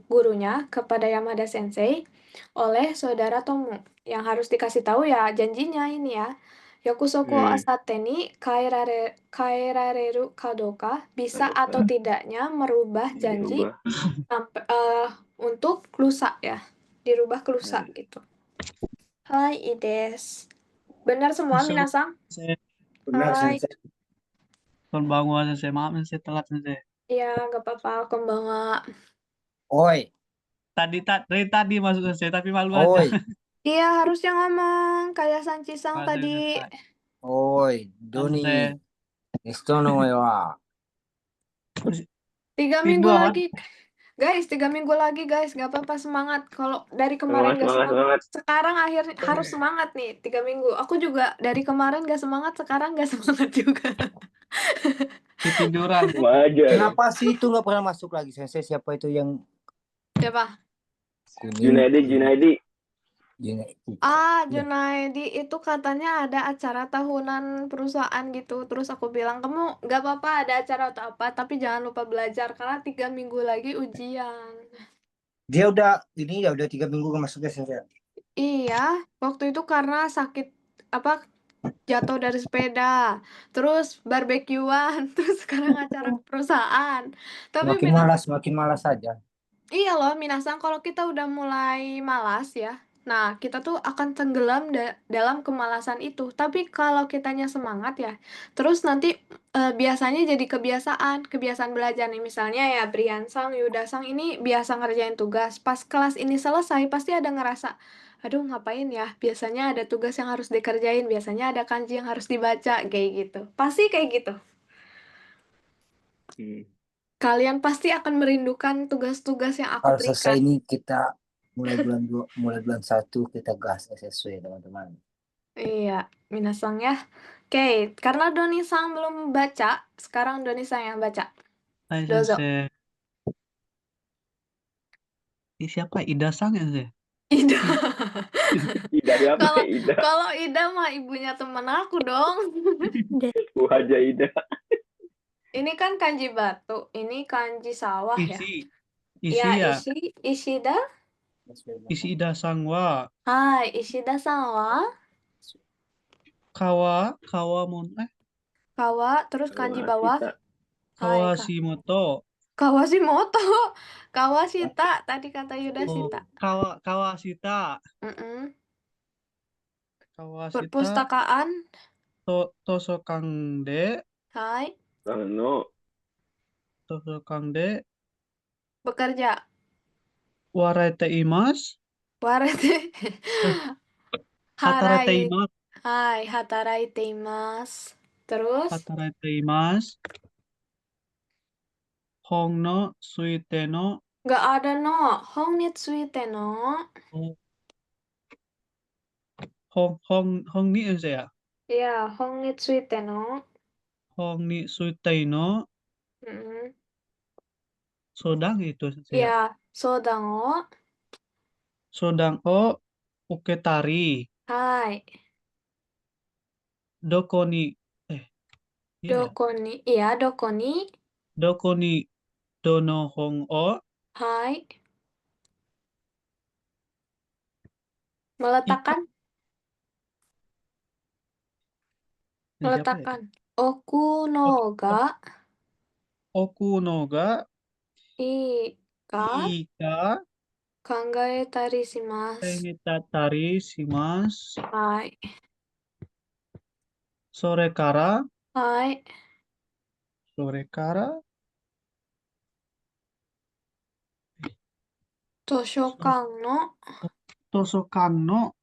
Speaker 1: gurunya, kepada Yamada Sensei oleh saudara Tomo? Yang harus dikasih tahu ya janjinya ini ya. Yokusoko asatte ni kaerareru kadoka? Bisa atau tidaknya merubah janji sampai untuk lusa ya. Dirubah ke lusa gitu. Hai Ides. Benar semua minasang?
Speaker 3: Benar,
Speaker 1: Hai.
Speaker 3: Sensei.
Speaker 6: Konbanwa sensei, maaf sensei telat sensei.
Speaker 1: Iya, nggak apa-apa, konbanwa.
Speaker 3: Oi.
Speaker 6: Dari tadi masuk sensei, tapi malu
Speaker 3: Oi.
Speaker 6: aja.
Speaker 1: Iya, harusnya ngomong kayak Sanchi-sang
Speaker 6: Masuk,
Speaker 1: tadi.
Speaker 6: sensei.
Speaker 3: Oi, Doni.
Speaker 6: Sensei.
Speaker 3: Esto no me va.
Speaker 1: 3 minggu lagi. Guys, 3 minggu lagi guys, nggak apa-apa, semangat. Kalau dari kemarin nggak semangat, sekarang akhirnya harus semangat nih 3 minggu. Aku juga dari kemarin nggak semangat, sekarang nggak semangat juga.
Speaker 6: Ketiduran.
Speaker 4: Wajar.
Speaker 3: Kenapa sih itu nggak pernah masuk lagi, Sensei? Siapa itu yang
Speaker 1: Siapa?
Speaker 4: Junaidi.
Speaker 1: Junaidi itu katanya ada acara tahunan perusahaan gitu. Terus aku bilang, kamu nggak apa-apa ada acara atau apa, tapi jangan lupa belajar karena 3 minggu lagi ujian.
Speaker 3: Dia udah 3 minggu masuknya, Sensei.
Speaker 1: Iya, waktu itu karena sakit jatuh dari sepeda, terus barbekyuan, terus sekarang acara perusahaan. Tapi
Speaker 3: makin malas saja.
Speaker 1: iya loh, minasang, kalau kita udah mulai malas ya, nah kita tuh akan tenggelam dalam kemalasan itu. Tapi kalau kitanya semangat ya, terus nanti biasanya jadi kebiasaan belajar nih. Misalnya ya Brian-sang, Yuda-sang ini biasa ngerjain tugas. Pas kelas ini selesai, pasti ada ngerasa, aduh ngapain ya, biasanya ada tugas yang harus dikerjain, biasanya ada kanji yang harus dibaca, kayak gitu. Pasti kayak gitu. Kalian pasti akan merindukan tugas-tugas yang aku
Speaker 3: Kalau
Speaker 1: berikan.
Speaker 3: selesai ini kita mulai bulan 1 kita gas SSW teman-teman.
Speaker 1: Iya, minasang ya. Oke, karena Doni-sang belum baca, sekarang Doni-sang yang baca.
Speaker 6: Hai
Speaker 1: Dozo.
Speaker 6: sensei. Ini siapa? Ida-sang ya sensei?
Speaker 1: Ida.
Speaker 4: Ida siapa
Speaker 1: Kalau
Speaker 4: Ida?
Speaker 1: kalau Ida mah ibunya teman aku dong.
Speaker 4: Aja Ida.
Speaker 1: Ini kan kanji batu, ini kanji sawah ya.
Speaker 6: Isi.
Speaker 1: Ya,
Speaker 6: Isi ya.
Speaker 1: Ishida.
Speaker 6: Ishida sang wa.
Speaker 1: Hai, Ishida-san wa
Speaker 6: Kawa
Speaker 1: kawa, terus kanji bawah. Hai,
Speaker 6: Kawashimoto.
Speaker 1: Kawashimoto. Kawashita, tadi kata Yuda
Speaker 6: Oh,
Speaker 1: Sita.
Speaker 6: Kawashita.
Speaker 1: Mm-mm.
Speaker 6: Kawashita.
Speaker 1: Perpustakaan.
Speaker 6: Tosokangde.
Speaker 1: Hai,
Speaker 4: Kano.
Speaker 6: Tosokangde.
Speaker 1: bekerja.
Speaker 6: Waraite imasu.
Speaker 1: Warete.
Speaker 6: Hataraite
Speaker 1: Harai.
Speaker 6: imasu.
Speaker 1: Hai, hataraite imasu. Terus,
Speaker 6: Hataraite imasu. Hong no suite no.
Speaker 1: nggak ada no. Hong ni tsuite no.
Speaker 6: Hong ni apa ya?
Speaker 1: Ya, hong ni tsuite no.
Speaker 6: Hong ni suite no.
Speaker 1: Mm-mm.
Speaker 6: Sodang itu saya.
Speaker 1: Ya, sodang o.
Speaker 6: Sodang o uketari.
Speaker 1: Hai,
Speaker 6: Doko ni iya ya.
Speaker 1: doko ni. Iya, doko ni.
Speaker 6: Doko ni dono hong o.
Speaker 1: Hai. Meletakkan.
Speaker 6: Ini siapa ya?
Speaker 1: Meletakkan. Oku no ga
Speaker 6: Oku no ga
Speaker 1: ika
Speaker 6: ika
Speaker 1: kangaetari shimasu.
Speaker 6: tengetatari shimasu.
Speaker 1: Hai.
Speaker 6: Sore kara.
Speaker 1: Hai.
Speaker 6: Sore kara.
Speaker 1: Toshokan no
Speaker 6: Tosokan no.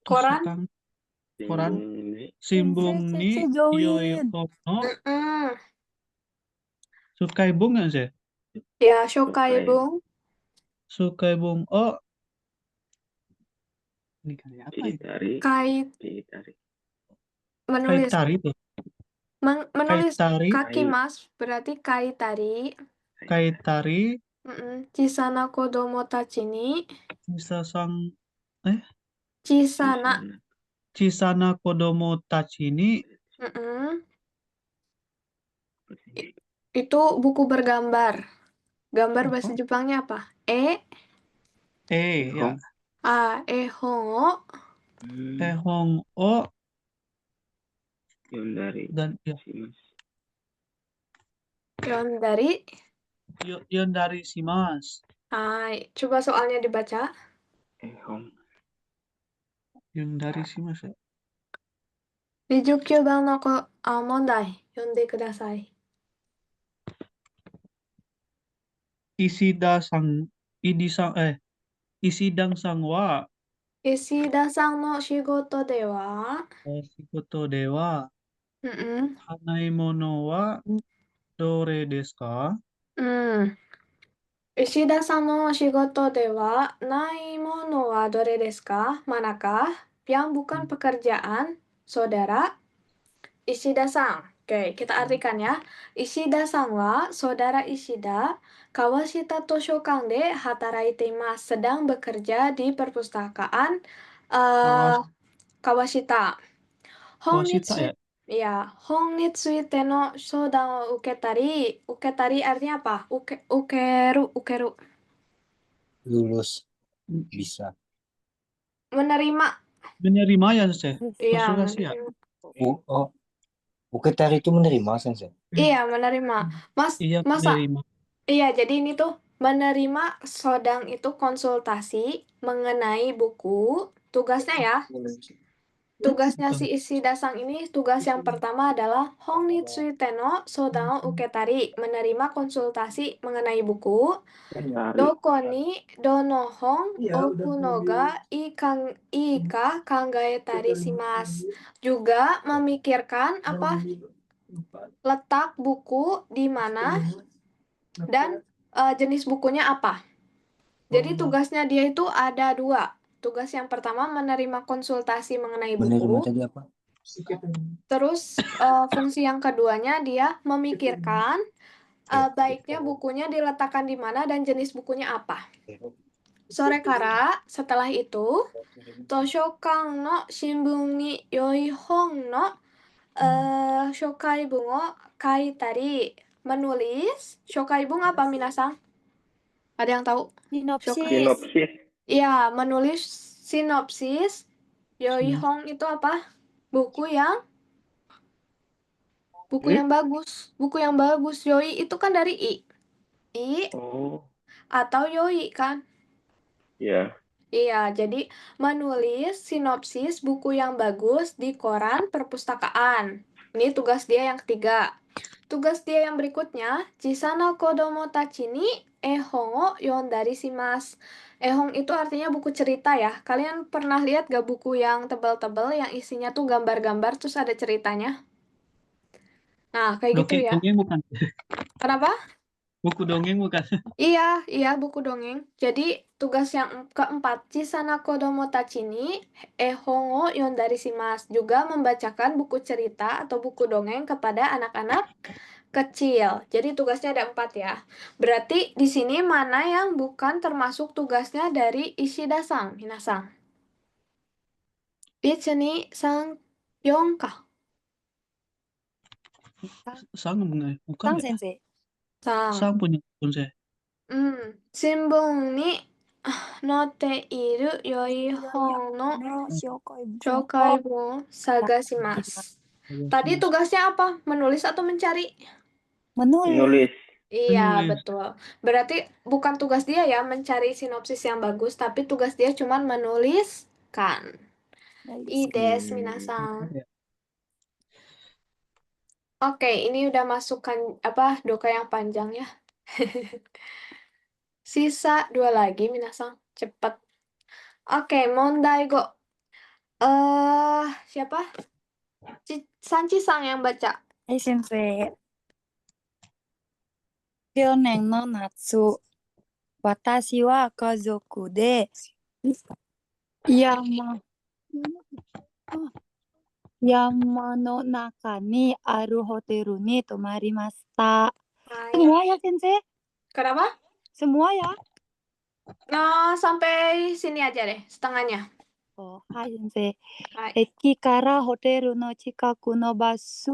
Speaker 1: koran.
Speaker 6: Tosokan. Koran.
Speaker 4: Simbung
Speaker 6: Simbung
Speaker 4: ni.
Speaker 6: ni yoyo no.
Speaker 1: Mm-mm.
Speaker 6: Sukaibung ya sih?
Speaker 1: Ya, shokaibung.
Speaker 6: Sukaibung o. Ini kayak apa ya?
Speaker 4: Kitari.
Speaker 1: Kait.
Speaker 4: Kitari.
Speaker 1: Menulis.
Speaker 6: Kaitari tuh.
Speaker 1: Menulis
Speaker 6: Kaitari.
Speaker 1: kaki mas berarti kaitari.
Speaker 6: Kaitari.
Speaker 1: Chisana kodomo tachi ni. Chisana.
Speaker 6: Chisana kodomo tachi ni.
Speaker 1: Itu buku bergambar. Gambar
Speaker 6: Apa?
Speaker 1: bahasa Jepangnya apa?
Speaker 6: Ya.
Speaker 1: Ehon o.
Speaker 6: Ehong o.
Speaker 4: Yondari.
Speaker 6: Dan ya. Yondari shimasu.
Speaker 1: Hai, coba soalnya dibaca.
Speaker 4: Ehong.
Speaker 6: Yondari shimasu.
Speaker 1: 20級版の問題読んでください。
Speaker 6: Isidang sang wa.
Speaker 1: 石田さんの仕事では、
Speaker 6: Shigoto de wa. Hanaimono wa dore desu ka?
Speaker 1: 石田さんの仕事ではないものはどれですか? Manakah? Yang bukan pekerjaan, saudara. Ishida-san. Oke, kita artikan ya. Ishida-san wa saudara Ishida, Kawashita Toshokan de hataraite imasu, sedang bekerja di perpustakaan Kawashita.
Speaker 6: Kawashita ya?
Speaker 1: Ya, hong ni tsuite no shodan o uketari. Uketari artinya apa? Ukeru.
Speaker 3: Lulus bisa.
Speaker 1: Menerima.
Speaker 6: Menerima ya sih.
Speaker 1: Iya,
Speaker 6: Konsultasi ya.
Speaker 3: Uketari itu menerima sensei.
Speaker 1: Iya, menerima.
Speaker 6: Iya,
Speaker 1: Masa?
Speaker 6: menerima.
Speaker 1: Iya, jadi ini tuh menerima sodang itu konsultasi mengenai buku. Tugasnya ya. Tugasnya si Ishida-san ini, tugas yang pertama adalah Hong ni tsuite no sodang o uketari, menerima konsultasi mengenai buku. Doko ni dono hong oku no ga ii ka kangaetari shimasu. Juga memikirkan apa letak buku di mana dan jenis bukunya apa. Jadi tugasnya dia itu ada 2. Tugas yang pertama menerima konsultasi mengenai buku.
Speaker 3: Menerima tadi apa?
Speaker 1: Terus fungsi yang keduanya dia memikirkan baiknya bukunya diletakkan di mana dan jenis bukunya apa. Sore kara, setelah itu, Toshokan no Shimbun ni yoi hon no shokaibun o kaitari. Menulis, shokaibun apa minasang? Ada yang tahu?
Speaker 4: Sinopsis.
Speaker 1: Iya, menulis sinopsis. Yoihong itu apa? Buku yang bagus. Buku yang bagus. Yoi itu kan dari I
Speaker 4: Oh,
Speaker 1: atau yoi kan?
Speaker 4: ya.
Speaker 1: Iya, jadi menulis sinopsis buku yang bagus di koran perpustakaan. Ini tugas dia yang ketiga. Tugas dia yang berikutnya, Chisano kodomo tachi ni ehon o yondari shimasu. Ehon itu artinya buku cerita ya. Kalian pernah lihat gak buku yang tebal-tebal yang isinya tuh gambar-gambar terus ada ceritanya? Nah, kayak gitu ya.
Speaker 6: Dongeng bukan?
Speaker 1: Kenapa?
Speaker 6: Buku dongeng bukan?
Speaker 1: Iya, buku dongeng. Jadi, tugas yang keempat, Chisana kodomo tachi ni ehon o yondari shimasu. Juga membacakan buku cerita atau buku dongeng kepada anak-anak kecil. Jadi tugasnya ada 4 ya. Berarti di sini mana yang bukan termasuk tugasnya dari Ishida-san, minasang? 1, 2, 3, 4 kah?
Speaker 6: Sang bukan ya?
Speaker 1: Sang.
Speaker 6: Sang punya sensei.
Speaker 1: Shimbun ni noteiru yoihon no shokaibun sagashimasu. Tadi tugasnya apa? Menulis atau mencari?
Speaker 4: Menulis.
Speaker 1: Iya,
Speaker 6: Menulis.
Speaker 1: betul. Berarti bukan tugas dia ya mencari sinopsis yang bagus, tapi tugas dia cuma menuliskan. Ides, minasang.
Speaker 6: Ya.
Speaker 1: Oke, ini udah masukkan doka yang panjang ya. Sisa 2 lagi, minasang. Cepat. Oke, mondai go. Siapa? Sanchi-san yang baca.
Speaker 7: はい、先生。去年の夏、私は家族で山の中にあるホテルに泊まりました。
Speaker 1: Hai.
Speaker 7: Semua ya, Sensei?
Speaker 1: Kenapa?
Speaker 7: Semua ya?
Speaker 1: Nah, sampai sini aja deh, setengahnya.
Speaker 7: Oh, hai, Sensei.
Speaker 1: Hai.
Speaker 7: 駅からホテルの近くのバス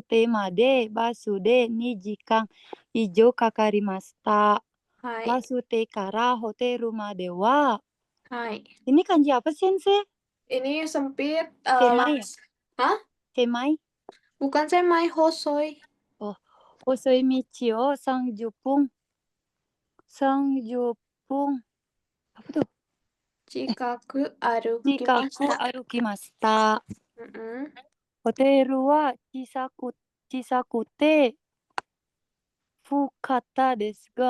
Speaker 7: 停までバスで2時間以上かかりました。
Speaker 1: Hai.
Speaker 7: バス停からホテルまでは、
Speaker 1: Hai.
Speaker 7: ini kanji apa, Sensei?
Speaker 1: Ini sempit.
Speaker 7: Semai ya?
Speaker 1: Hah?
Speaker 7: Semai?
Speaker 1: Bukan semai, hosoi.
Speaker 7: Oh, hosoi michi o 30 分。apa tuh?
Speaker 1: Chikaku arukimashita.
Speaker 7: Chikaku arukimashita. ホテルは小さくて深かったですが、